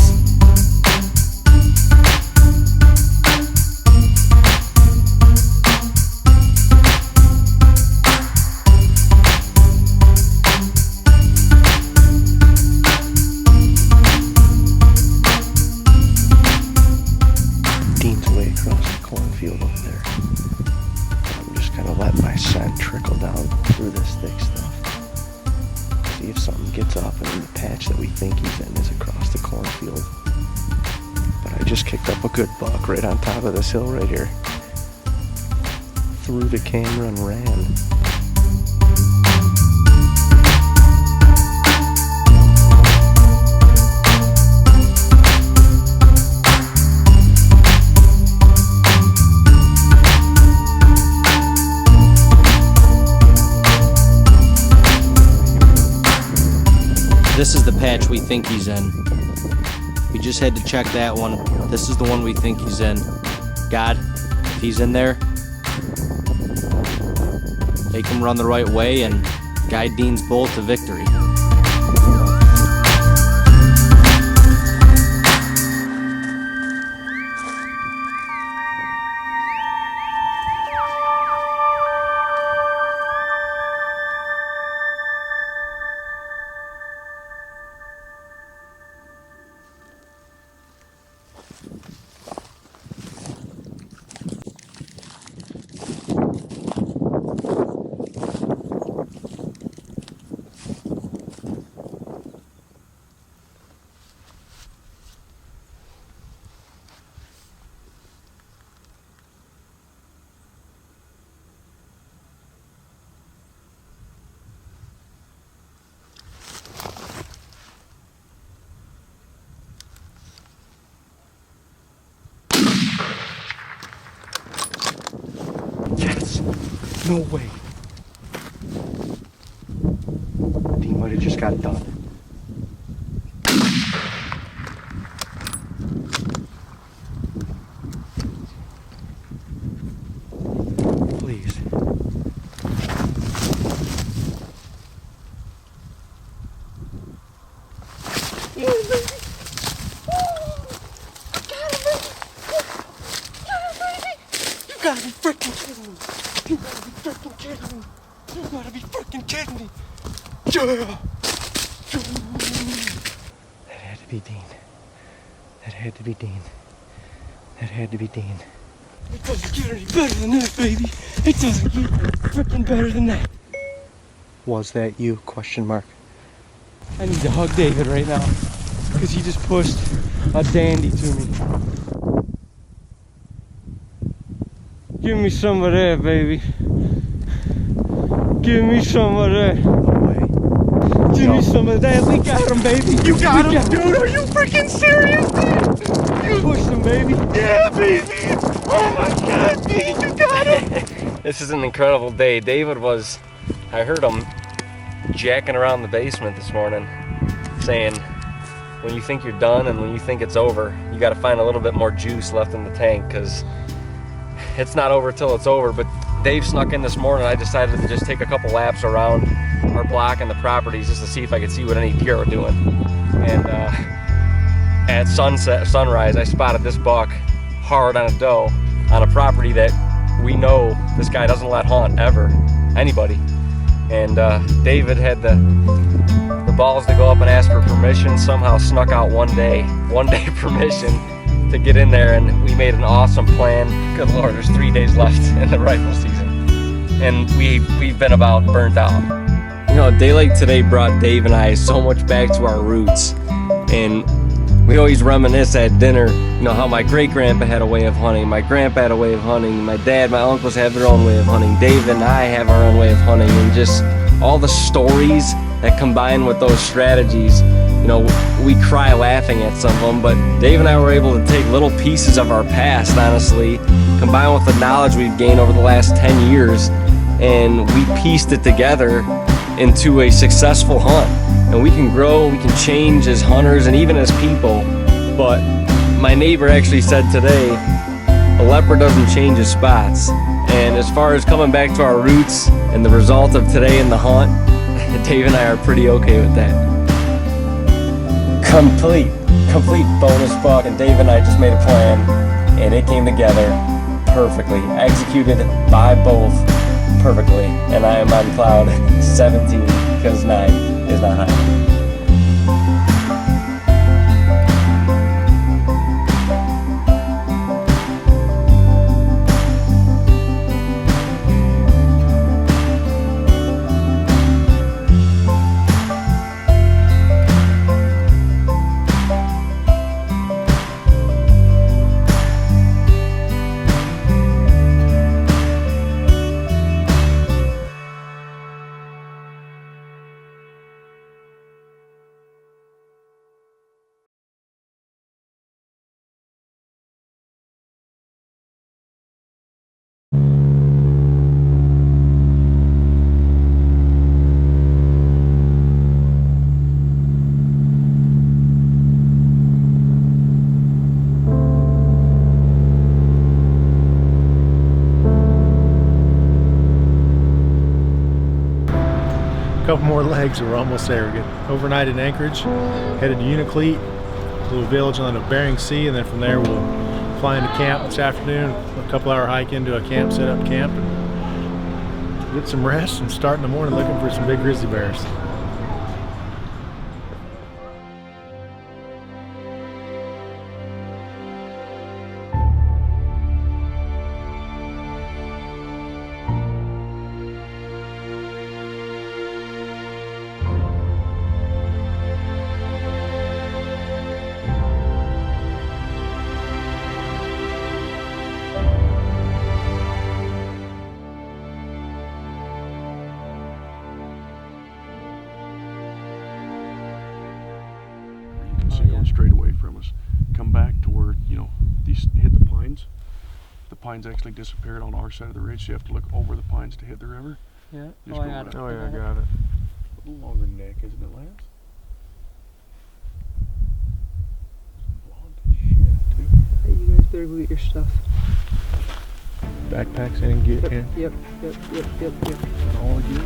Dean's way across the cornfield up there. I'm just gonna let my scent trickle down through this thick stuff. See if something gets up, and then the patch that we think he's in is across the cornfield. But I just kicked up a good buck right on top of this hill right here. Threw the camera and ran. This is the patch we think he's in. We just had to check that one. This is the one we think he's in. God, if he's in there, make him run the right way and guide Dean's bull to victory. No way. He might have just got done. Please. You gotta be freaking kidding me! You gotta be freaking kidding me! You gotta be freaking kidding me! Yeah! That had to be Dean. That had to be Dean. That had to be Dean. It doesn't get any better than that, baby! It doesn't get freaking better than that! Was that you? Question mark. I need to hug David right now, because he just pushed a dandy to me. Give me some of that, baby. Give me some of that. Give me some of that. We got him, baby. You got him, dude. Are you freaking serious, dude? You pushed him, baby. Yeah, baby. Oh my God, dude, you got him. This is an incredible day. David was, I heard him jacking around the basement this morning, saying, when you think you're done and when you think it's over, you got to find a little bit more juice left in the tank, because it's not over till it's over. But Dave snuck in this morning. I decided to just take a couple laps around our block and the properties just to see if I could see what any deer are doing. And at sunrise, I spotted this buck hard on a doe on a property that we know this guy doesn't let hunt ever, anybody. And David had the balls to go up and ask for permission, somehow snuck out one day permission to get in there, and we made an awesome plan. Good Lord, there's 3 days left in the rifle season, and we've been about burnt out. You know, a day like today brought Dave and I so much back to our roots, and we always reminisce at dinner, you know, how my great-grandpa had a way of hunting, my grandpa had a way of hunting, my dad, my uncles have their own way of hunting, Dave and I have our own way of hunting, and just all the stories that combine with those strategies. You know, we cry laughing at some of them, but Dave and I were able to take little pieces of our past, honestly, combine with the knowledge we've gained over the last 10 years, and we pieced it together into a successful hunt. And we can grow, we can change as hunters and even as people. But my neighbor actually said today, a leopard doesn't change his spots. And as far as coming back to our roots and the result of today in the hunt, Dave and I are pretty okay with that. Complete bonus buck, and Dave and I just made a plan, and it came together perfectly, executed by both perfectly, and I am on cloud 17 because 9 is not high. Couple more legs and we're almost there. We get overnight in Anchorage, headed to Unacleat, a little village on the Bering Sea, and then from there we'll fly into camp this afternoon, a couple-hour hike into a camp, set up camp, and get some rest and start in the morning looking for some big grizzly bears. Going straight away from us, come back to where, you know, these hit the pines, the pines actually disappeared on our side of the ridge, so you have to look over the pines to hit the river. Yeah. Just Oh, I go got it. back. Oh, yeah, I got it. A little longer neck, isn't it, Lance? Hey, you guys better go get your stuff. Backpacks in, get in. Yep. All good.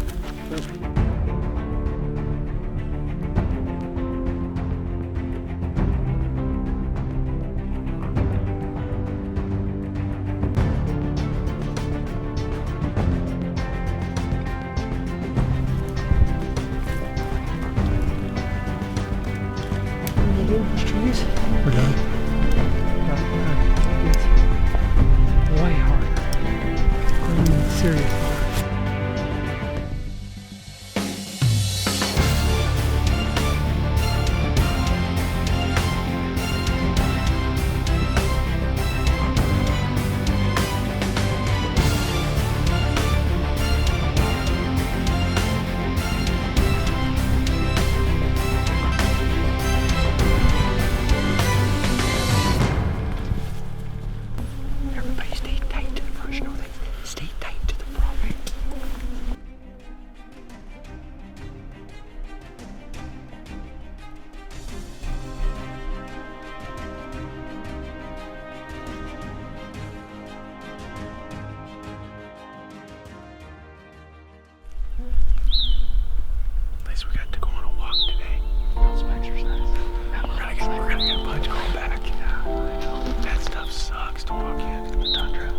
Trees? We're done. Way harder. I mean, seriously. Everybody stay tight to the brush. No, stay tight to the brush. At least we got to go on a walk today. Got some exercise. We're gonna get a bunch going back. Yeah, I know. That stuff sucks to walk in the tundra.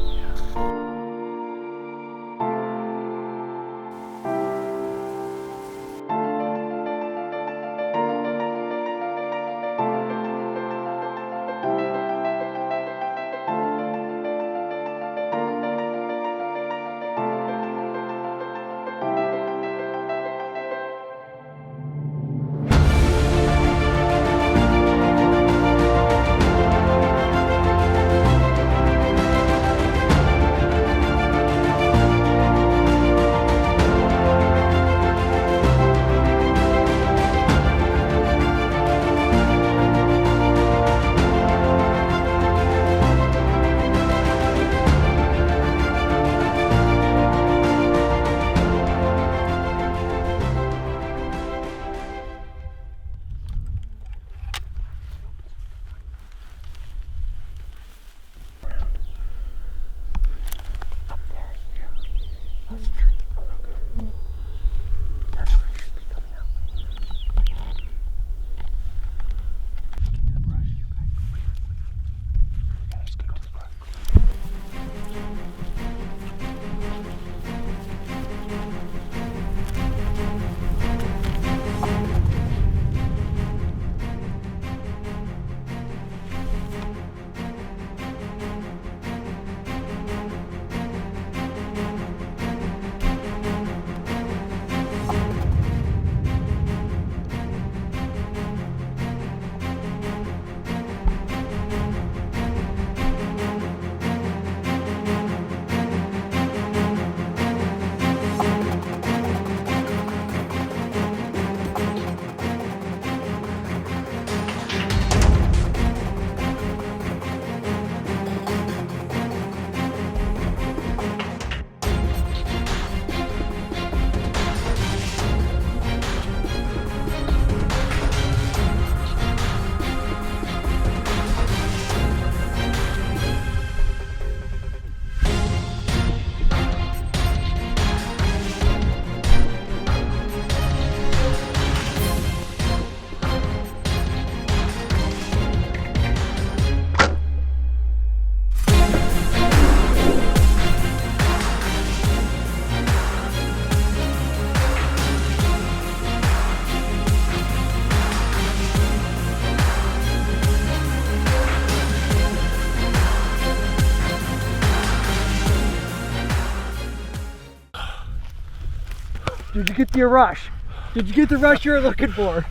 Did you get the rush? Did you get the rush you were looking for?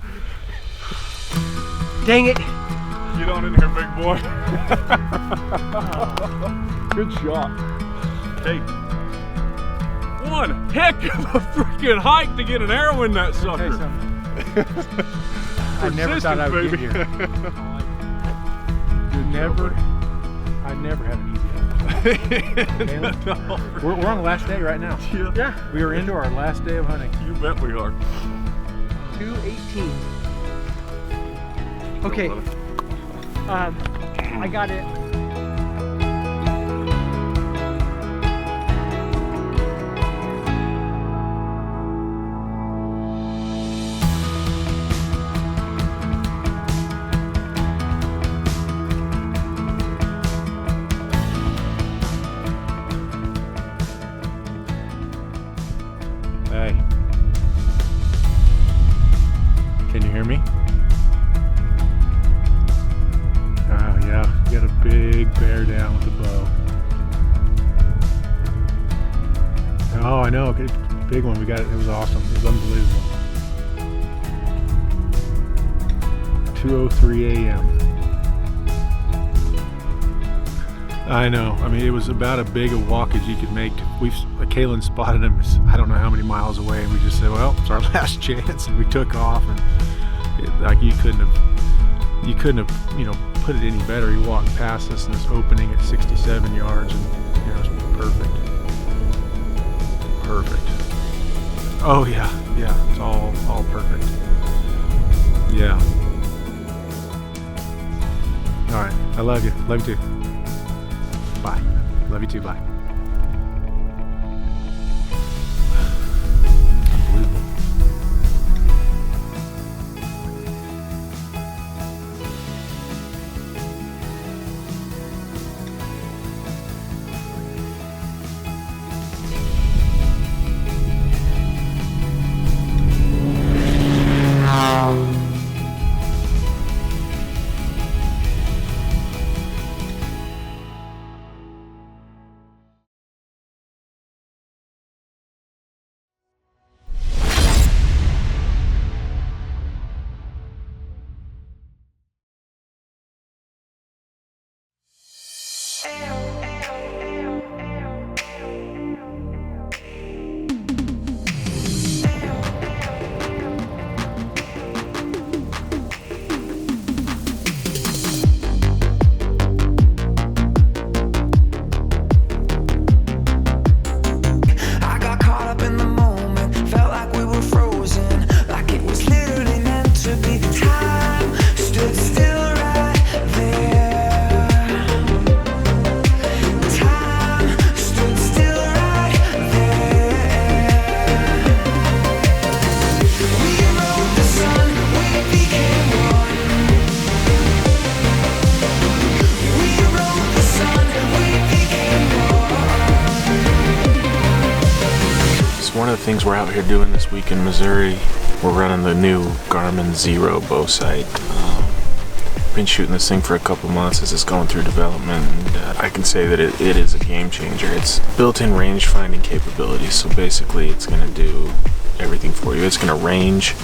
Dang it. Get on in here, big boy. Good shot. Hey, one heck of a freaking hike to get an arrow in that sucker. I never thought I would get here. I never had an easy hike. We're on the last day right now. Yeah. We are into our last day of hunting. You bet we are. 218. Okay. I got it. Hey. Can you hear me? Oh yeah, you got a big bear down with the bow. Oh, I know, good, big one. We got it. It was awesome. It was unbelievable. 2:03 a.m. I know. I mean, it was about as big a walk as you could make. Kaylin spotted him, I don't know how many miles away, and we just said, well, it's our last chance, and we took off. And you couldn't have, you know, put it any better. He walked past us in this opening at 67 yards, and it was perfect. Perfect. Oh yeah, it's all perfect. Yeah. All right, I love you. Love you too. Bye. Love you too. Bye. Unbelievable. One of the things we're out here doing this week in Missouri, we're running the new Garmin Zero bow sight. Been shooting this thing for a couple months as it's going through development, and I can say that it is a game changer. It's built-in range finding capabilities, so basically it's going to do everything for you. It's going to range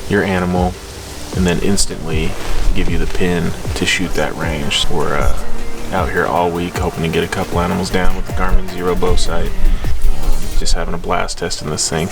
your animal and then instantly give you the pin to shoot that range. We're out here all week hoping to get a couple animals down with the Garmin Zero bow sight. Just having a blast testing this thing.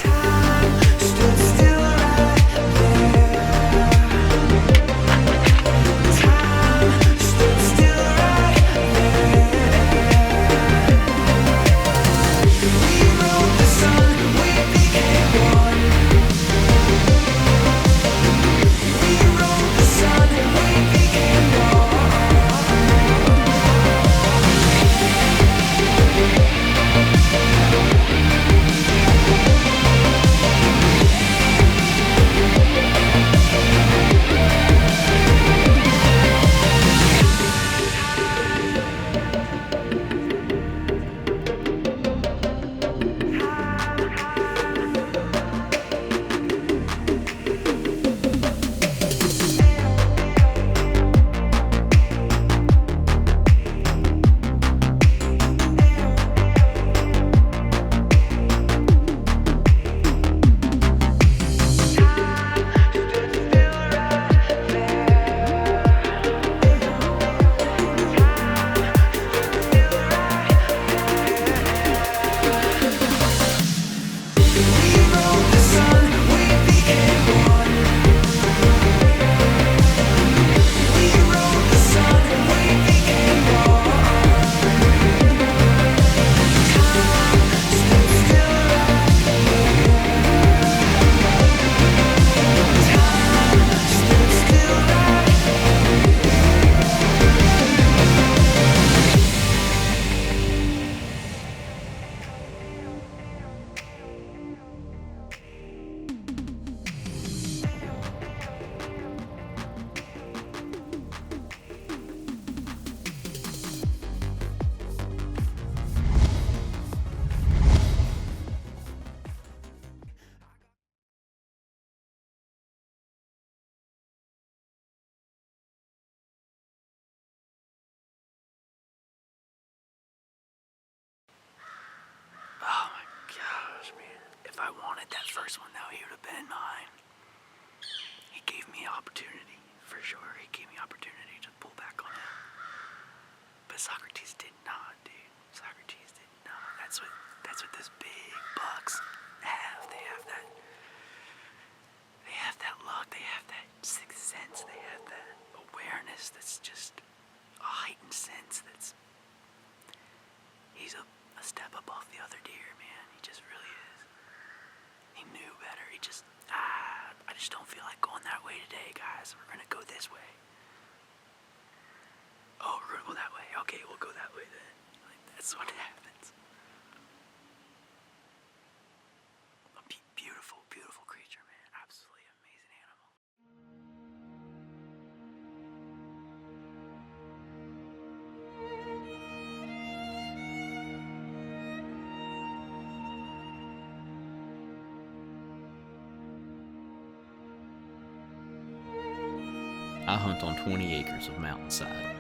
I hunt on 20 acres of mountainside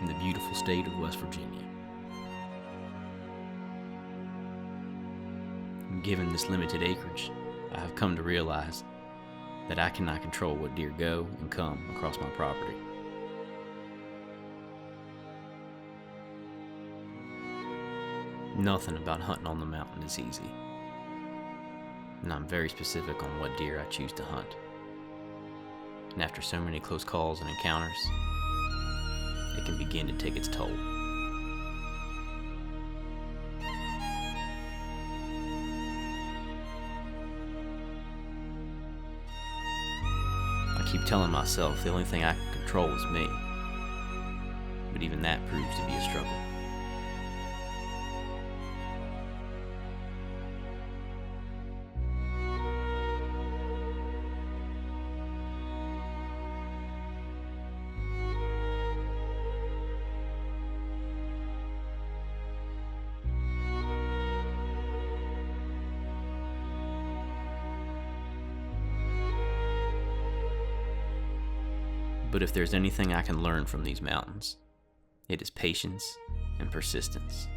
in the beautiful state of West Virginia. Given this limited acreage, I have come to realize that I cannot control what deer go and come across my property. Nothing about hunting on the mountain is easy, and I'm very specific on what deer I choose to hunt. And after so many close calls and encounters, it can begin to take its toll. I keep telling myself the only thing I can control is me, but even that proves to be a struggle. But if there's anything I can learn from these mountains, it is patience and persistence.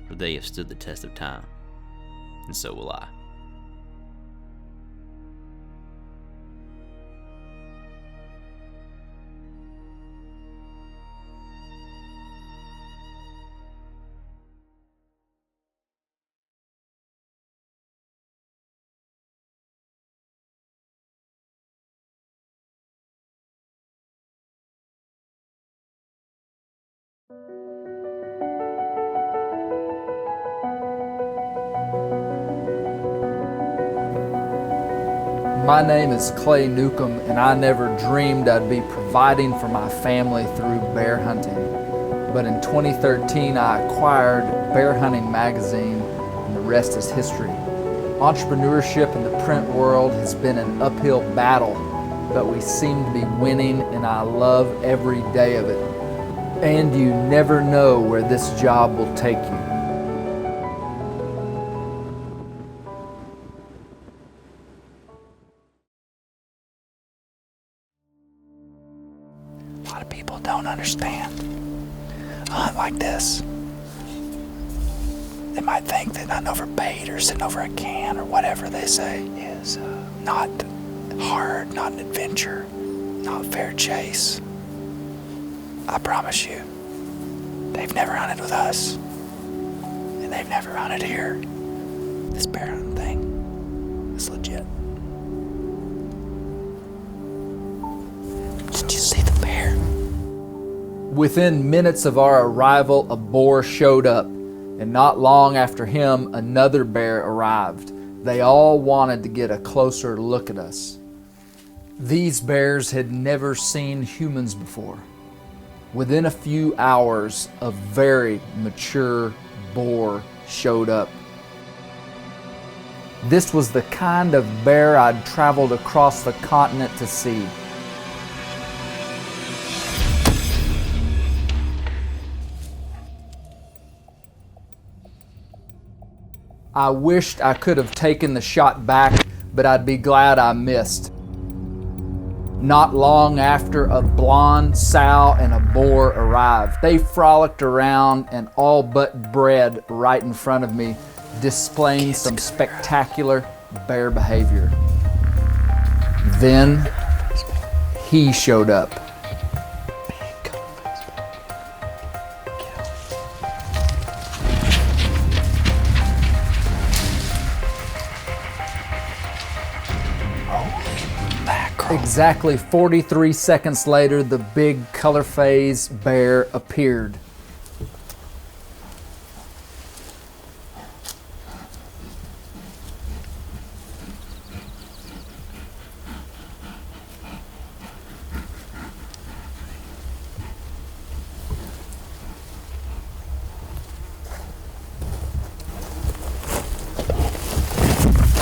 For they have stood the test of time, and so will I. My name is Clay Newcomb, and I never dreamed I'd be providing for my family through bear hunting. But in 2013, I acquired Bear Hunting Magazine, and the rest is history. Entrepreneurship in the print world has been an uphill battle, but we seem to be winning, and I love every day of it. And you never know where this job will take you. A lot of people don't understand a hunt like this. They might think that hunting over bait or sitting over a can or whatever they say is not hard, not an adventure, not fair chase. I promise you, they've never hunted with us, and they've never hunted here. This bear hunting thing is legit. Did you see the bear? Within minutes of our arrival, a boar showed up, and not long after him, another bear arrived. They all wanted to get a closer look at us. These bears had never seen humans before. Within a few hours, a very mature boar showed up. This was the kind of bear I'd traveled across the continent to see. I wished I could have taken the shot back, but I'd be glad I missed. Not long after, a blonde sow and a boar arrived. They frolicked around and all but bred right in front of me, displaying some spectacular bear behavior. Then he showed up. Exactly 43 seconds later, the big color-phased bear appeared.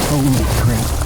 Holy crap.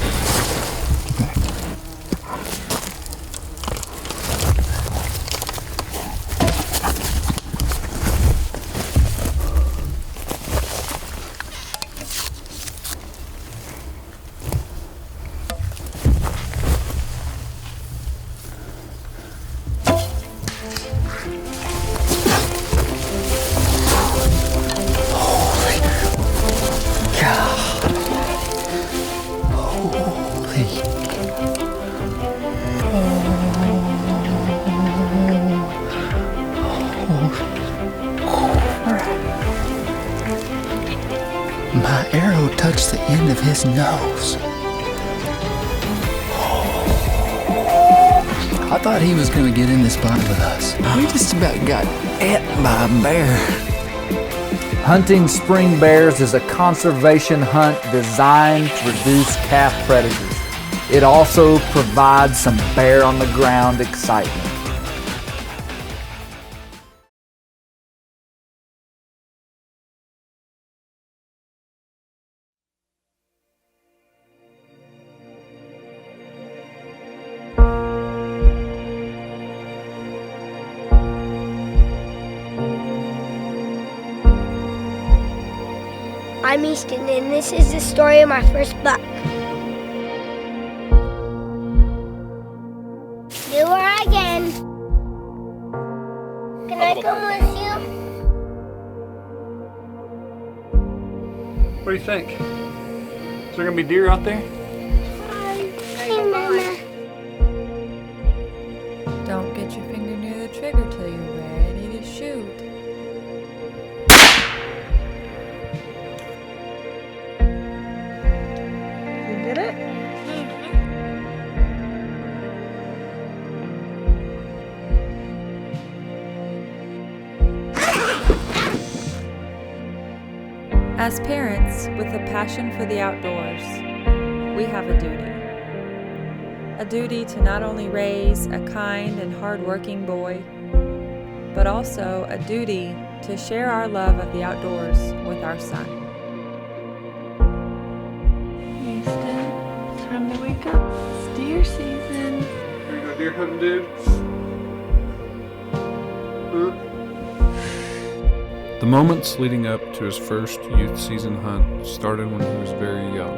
end of his nose. I thought he was going to get in this spot with us. We just about got ate by a bear. Hunting spring bears is a conservation hunt designed to reduce calf predators. It also provides some bear on the ground excitement. I'm Easton, and this is the story of my first buck. Here we are again. Can I come with you? What do you think? Is there gonna be deer out there? Hey, Mama. Don't get your finger near the trigger till you're ready to shoot. You did it? As parents with a passion for the outdoors, we have a duty. A duty to not only raise a kind and hard-working boy, but also a duty to share our love of the outdoors with our son. Houston, it's time to wake up. It's deer season. Are you go deer hunting, dude? The moments leading up to his first youth season hunt started when he was very young.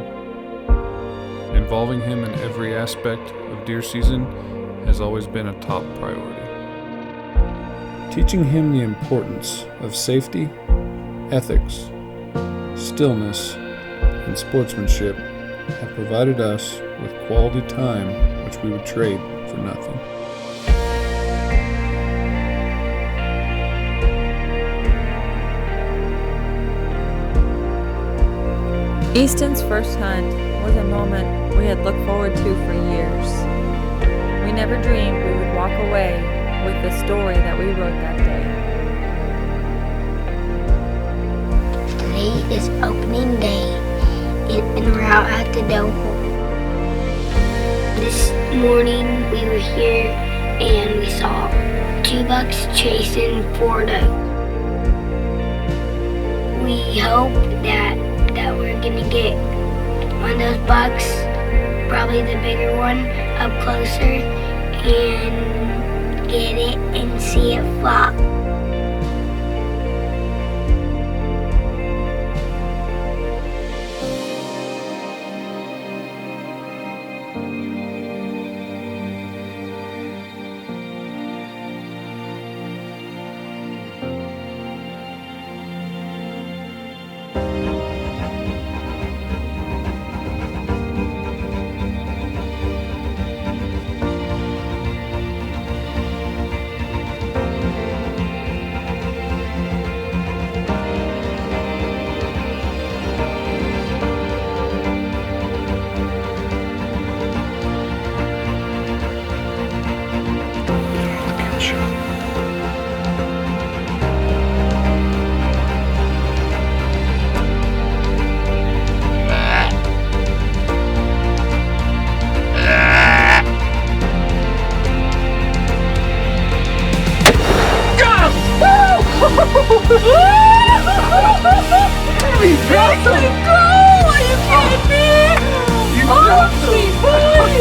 Involving him in every aspect of deer season has always been a top priority. Teaching him the importance of safety, ethics, stillness, and sportsmanship have provided us with quality time which we would trade for nothing. Easton's first hunt was a moment we had looked forward to for years. We never dreamed we would walk away with the story that we wrote that day. Today is opening day, and we're out at the doe hole. This morning we were here and we saw 2 bucks chasing 4 doe. We hope that we're gonna get one of those bucks, probably the bigger one, up closer and get it and see it flop.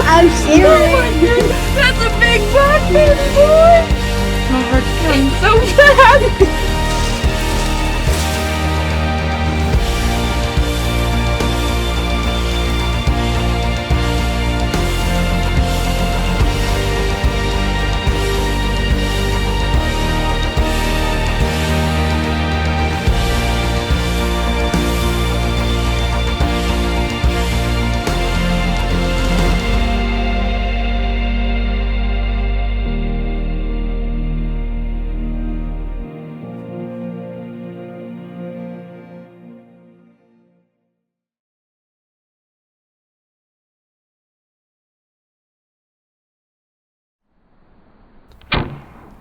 I'm serious. Oh my goodness, that's a big buck, baby boy. My heart's going so fast.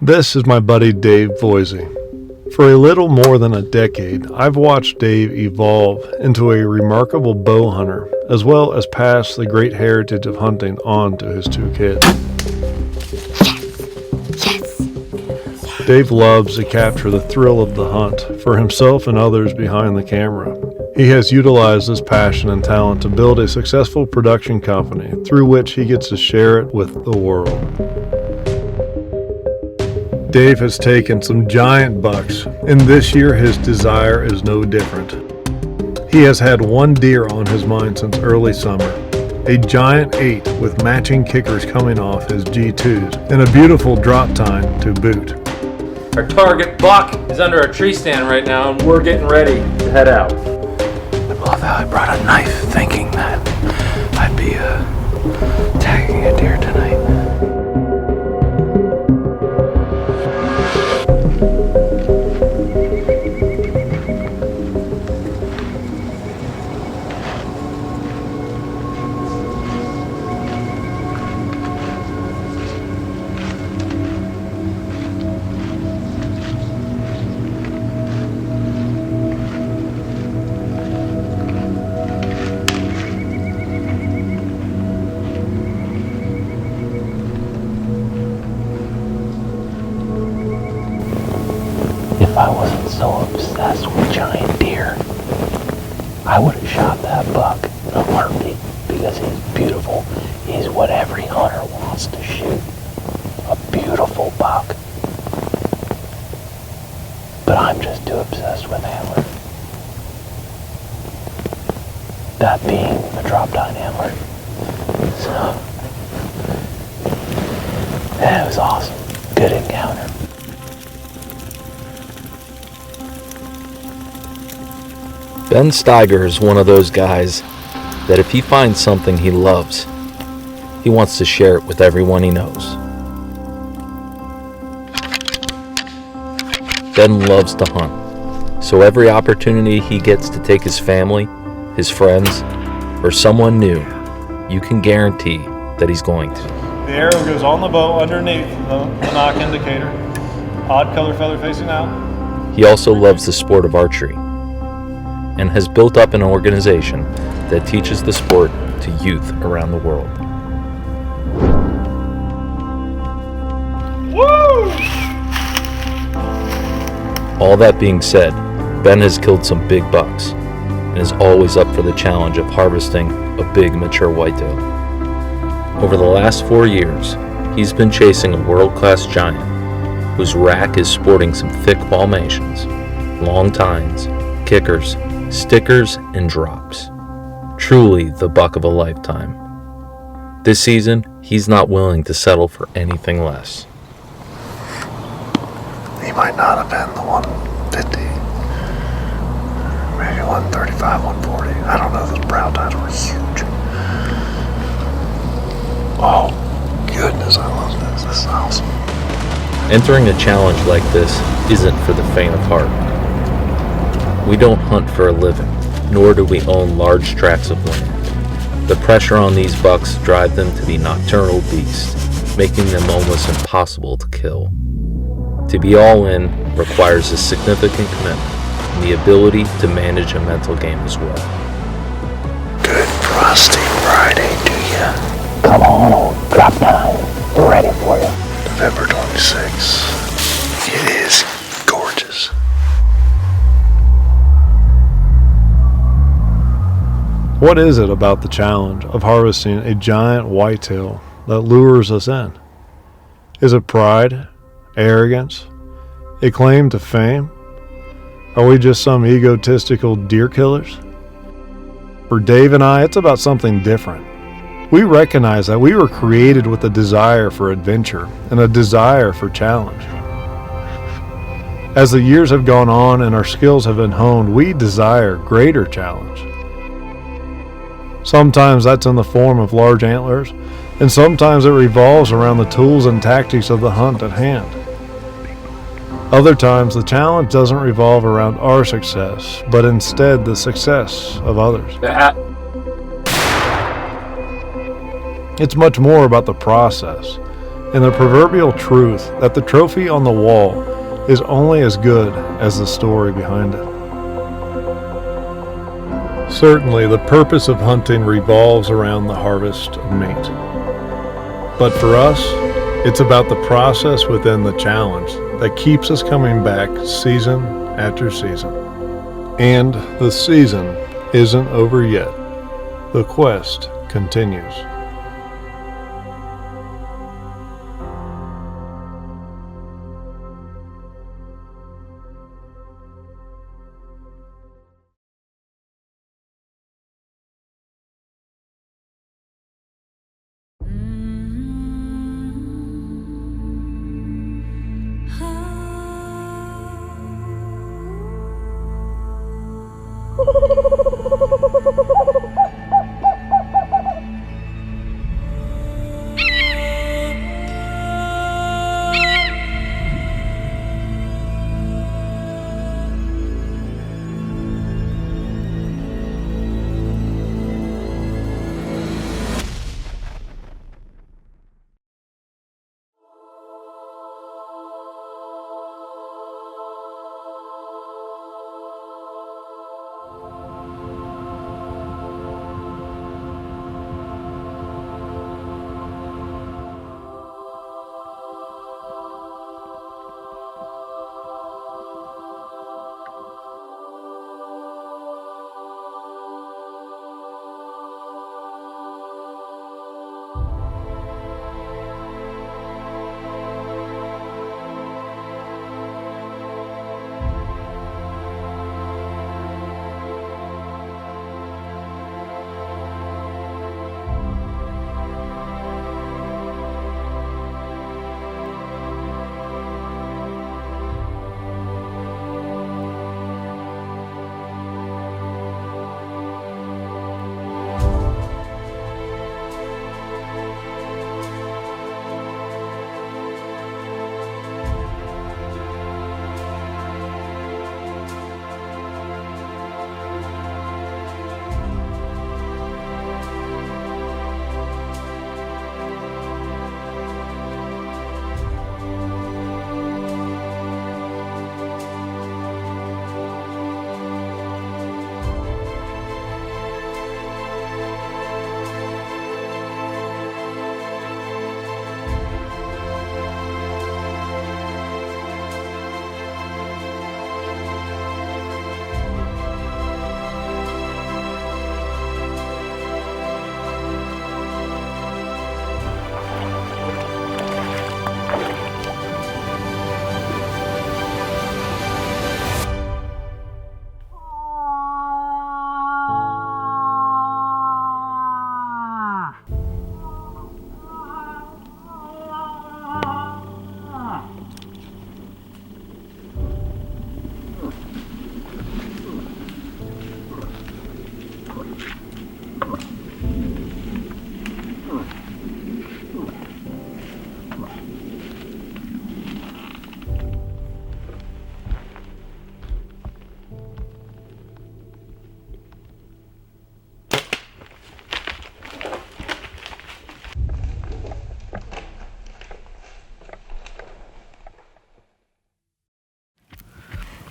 This is my buddy Dave Voisey. For a little more than a decade, I've watched Dave evolve into a remarkable bow hunter, as well as pass the great heritage of hunting on to his two kids. Dave loves to capture the thrill of the hunt for himself and others behind the camera. He has utilized this passion and talent to build a successful production company through which he gets to share it with the world. Dave has taken some giant bucks, and this year his desire is no different. He has had one deer on his mind since early summer, a giant 8 with matching kickers coming off his G2s, and a beautiful drop tine to boot. Our target buck is under a tree stand right now, and we're getting ready to head out. I love how I brought a knife thinking that I'd be tagging a deer tonight. If I wasn't so obsessed with giant deer, I would have shot that buck in a heartbeat because he's beautiful. He's what every hunter wants to shoot. A beautiful buck. But I'm just too obsessed with antler. That being a drop-down antler. So, that was awesome. Good encounter. Ben Steiger is one of those guys that if he finds something he loves, he wants to share it with everyone he knows. Ben loves to hunt, so every opportunity he gets to take his family, his friends, or someone new, you can guarantee that he's going to. The arrow goes on the bow underneath the knock indicator. Odd color feather facing out. He also loves the sport of archery and has built up an organization that teaches the sport to youth around the world. Woo! All that being said, Ben has killed some big bucks and is always up for the challenge of harvesting a big mature whitetail. Over the last 4 years, he's been chasing a world-class giant whose rack is sporting some thick palmations, long tines, kickers, stickers, and drops. Truly the buck of a lifetime. This season, he's not willing to settle for anything less. He might not have been the 150. Maybe 135, 140. I don't know. Those brow tines were huge. Oh, goodness, I love this. This is awesome. Entering a challenge like this isn't for the faint of heart. We don't hunt for a living, nor do we own large tracts of land. The pressure on these bucks drive them to be nocturnal beasts, making them almost impossible to kill. To be all in requires a significant commitment and the ability to manage a mental game as well. Good Frosty Friday to you. Come on, old drop down. We're ready for you. November 26th. It is gorgeous. What is it about the challenge of harvesting a giant whitetail that lures us in? Is it pride, arrogance, a claim to fame? Are we just some egotistical deer killers? For Dave and I, it's about something different. We recognize that we were created with a desire for adventure and a desire for challenge. As the years have gone on and our skills have been honed, we desire greater challenge. Sometimes that's in the form of large antlers, and sometimes it revolves around the tools and tactics of the hunt at hand. Other times the challenge doesn't revolve around our success, but instead the success of others. It's much more about the process and the proverbial truth that the trophy on the wall is only as good as the story behind it. Certainly, the purpose of hunting revolves around the harvest of meat. But for us, it's about the process within the challenge that keeps us coming back season after season. And the season isn't over yet. The quest continues.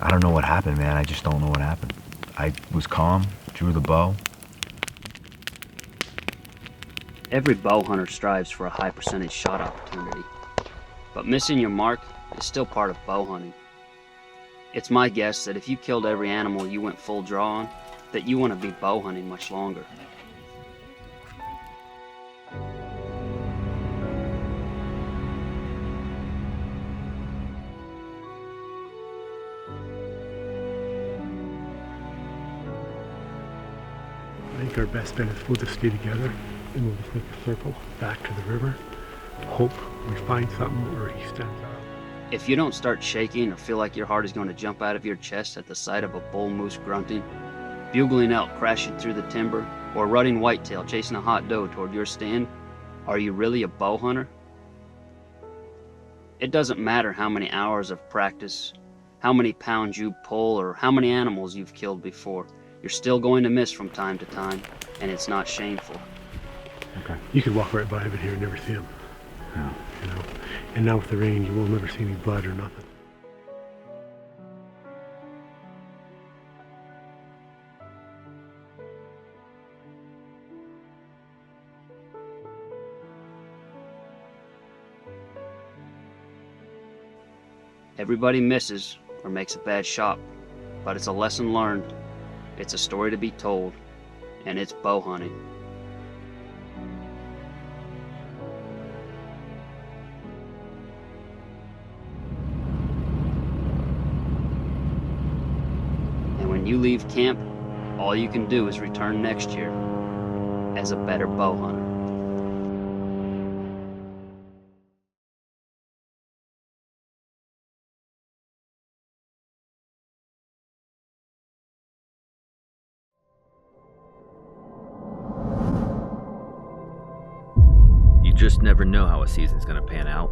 I don't know what happened, man. I just don't know what happened. I was calm, drew the bow. Every bow hunter strives for a high percentage shot opportunity, but missing your mark is still part of bow hunting. It's my guess that if you killed every animal you went full draw on, that you want to be bow hunting much longer. I think our best bet is we'll just stay together and we'll just make a circle back to the river. Hope we find something or he stands out. If you don't start shaking or feel like your heart is going to jump out of your chest at the sight of a bull moose grunting, bugling elk crashing through the timber, or rutting whitetail chasing a hot doe toward your stand, are you really a bow hunter? It doesn't matter how many hours of practice, how many pounds you pull, or how many animals you've killed before. You're still going to miss from time to time, and it's not shameful. Okay. You could walk right by him in here and never see him. Yeah. You know. And now with the rain, you will never see any blood or nothing. Everybody misses or makes a bad shot, but it's a lesson learned, it's a story to be told, and it's bow hunting. And when you leave camp, all you can do is return next year as a better bow hunter. You just never know how a season's going to pan out.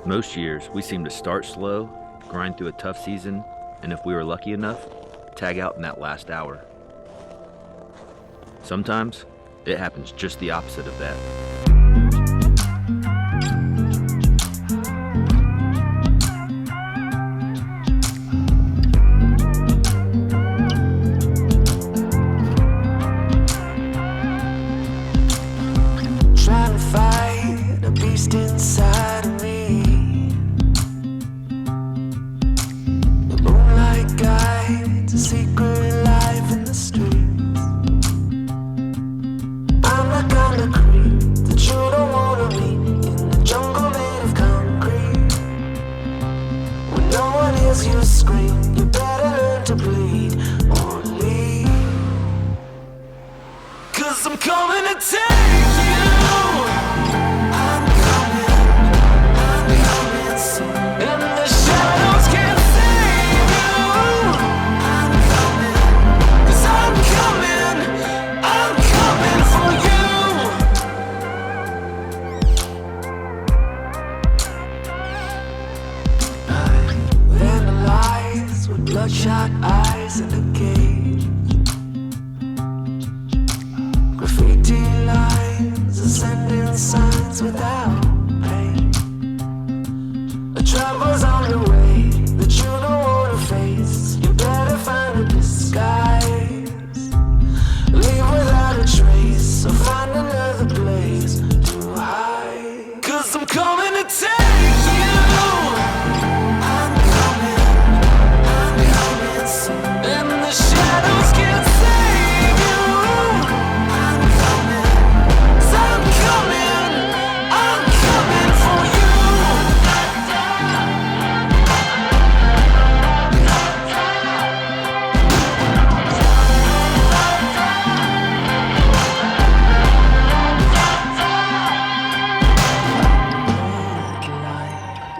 Most years, we seem to start slow, grind through a tough season, and if we were lucky enough, tag out in that last hour. Sometimes, it happens just the opposite of that. Trying to fight a beast inside of me. The moonlight guides a secret life in the streets. I'm the kind of creep that you don't wanna meet in the jungle made of concrete. When no one hears you scream, you better learn to bleed or leave. 'Cause I'm coming to take you. I'm coming soon. And the shadows can't save you. I'm coming, 'cause I'm coming for you. Vandalized with bloodshot eyes in a cage. Graffiti lines and sending signs without pain. A trouble's on the way that you don't wanna face. You better find a disguise. Leave without a trace or find another place to hide. 'Cause I'm coming to take you. I'm coming soon. And the shadows can't save you. I'm coming for you.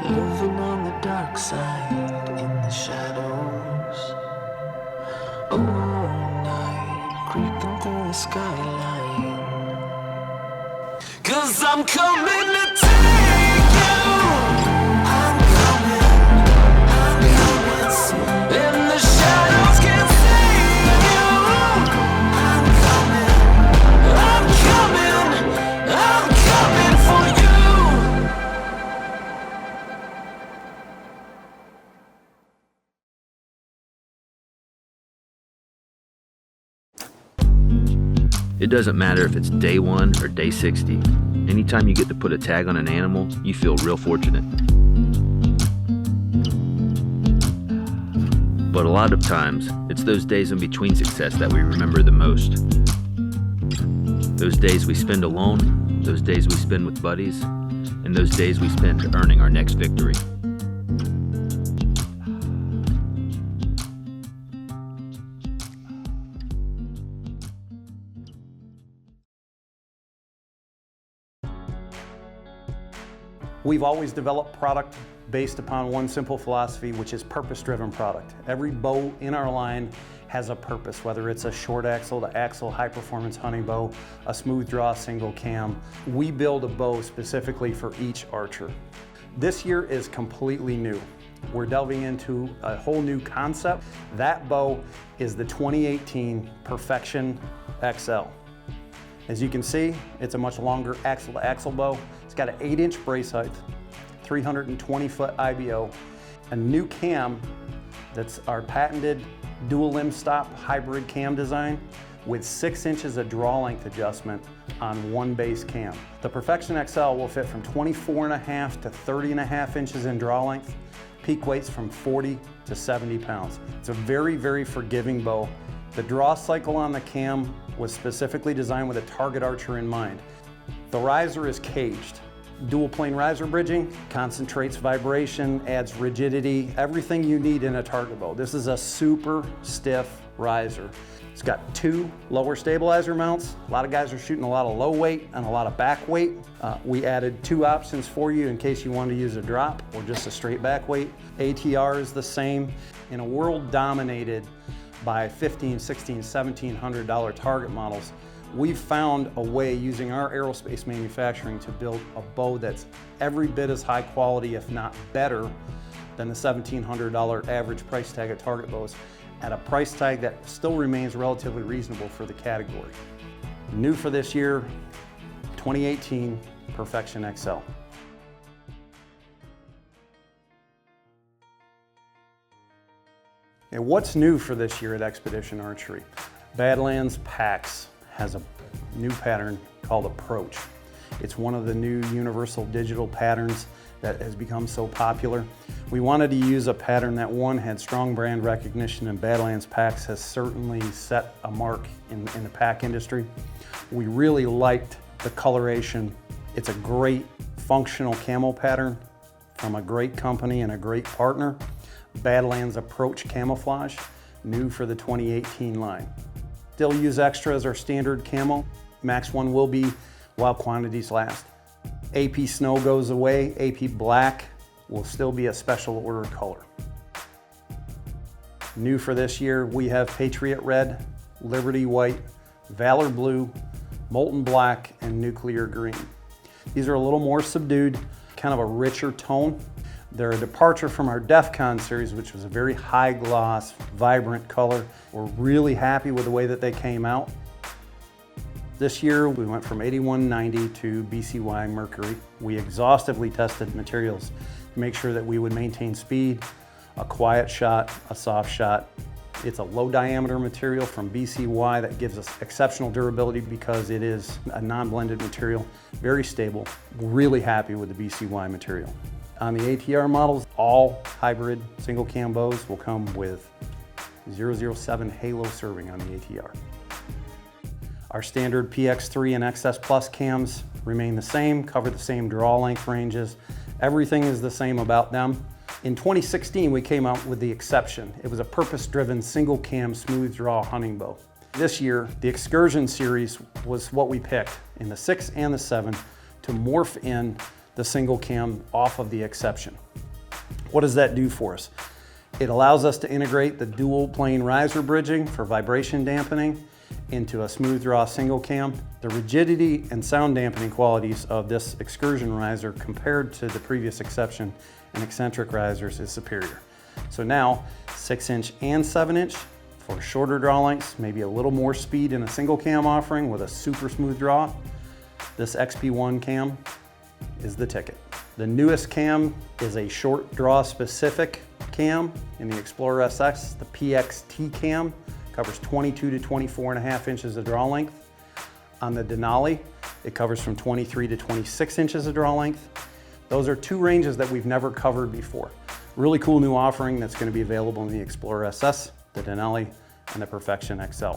Living on the dark side in the shadows. All night creeping through the skyline. 'Cause I'm coming to take you. I'm coming soon. And the shadows can't save you. I'm coming for you. It doesn't matter if it's day 1 or day 60. Anytime you get to put a tag on an animal, you feel real fortunate. But a lot of times, it's those days in between success that we remember the most. Those days we spend alone, those days we spend with buddies, and those days we spend earning our next victory. We've always developed product based upon one simple philosophy, which is purpose-driven product. Every bow in our line has a purpose, whether it's a short axle to axle high-performance hunting bow, a smooth draw single cam. We build a bow specifically for each archer. This year is completely new. We're delving into a whole new concept. That bow is the 2018 Perfection XL. As you can see, it's a much longer axle-to-axle bow. It's got an 8-inch brace height, 320-foot IBO, a new cam that's our patented dual limb stop hybrid cam design with 6 inches of draw length adjustment on one base cam. The Perfection XL will fit from 24.5 to 30.5 inches in draw length, peak weights from 40 to 70 pounds. It's a very, very forgiving bow. The draw cycle on the cam was specifically designed with a target archer in mind. The riser is caged. Dual plane riser bridging concentrates vibration, adds rigidity, everything you need in a target bow. This is a super stiff riser. It's got 2 lower stabilizer mounts. A lot of guys are shooting a lot of low weight and a lot of back weight. We added 2 options for you in case you want to use a drop or just a straight back weight. ATR is the same. In a world dominated by $1,500, $1,600, $1,700 target models, we've found a way using our aerospace manufacturing to build a bow that's every bit as high quality, if not better, than the $1,700 average price tag of target bows, at a price tag that still remains relatively reasonable for the category. New for this year, 2018 Perfection XL. And what's new for this year at Expedition Archery? Badlands PAX has a new pattern called Approach. It's one of the new universal digital patterns that has become so popular. We wanted to use a pattern that, one, had strong brand recognition, and Badlands PAX has certainly set a mark in the pack industry. We really liked the coloration. It's a great functional camo pattern from a great company and a great partner. Badlands Approach Camouflage, new for the 2018 line. Still use extra as our standard camo. Max 1 will be while quantities last. AP Snow goes away. AP Black will still be a special order color. New for this year, we have Patriot Red, Liberty White, Valor Blue, Molten Black, and Nuclear Green. These are a little more subdued, kind of a richer tone. They're a departure from our DEFCON series, which was a very high gloss, vibrant color. We're really happy with the way that they came out. This year, we went from 8190 to BCY Mercury. We exhaustively tested materials to make sure that we would maintain speed, a quiet shot, a soft shot. It's a low diameter material from BCY that gives us exceptional durability because it is a non-blended material, very stable. We're really happy with the BCY material. On the ATR models, all hybrid single cam bows will come with 007 halo serving on the ATR. Our standard PX3 and XS Plus cams remain the same, cover the same draw length ranges. Everything is the same about them. In 2016, we came out with the Exception. It was a purpose-driven single cam smooth draw hunting bow. This year, the Excursion series was what we picked in the 6 and the 7 to morph in the single cam off of the Exception. What does that do for us? It allows us to integrate the dual plane riser bridging for vibration dampening into a smooth draw single cam. The rigidity and sound dampening qualities of this Excursion riser compared to the previous Exception and eccentric risers is superior. So now 6-inch and 7-inch for shorter draw lengths, maybe a little more speed in a single cam offering with a super smooth draw. This XP1 cam is the ticket. The newest cam is a short draw specific cam in the Explorer SX. The PXT cam covers 22 to 24.5 inches of draw length. On the Denali, it covers from 23 to 26 inches of draw length. Those are 2 ranges that we've never covered before. Really cool new offering that's going to be available in the Explorer SS, the Denali, and the Perfection XL.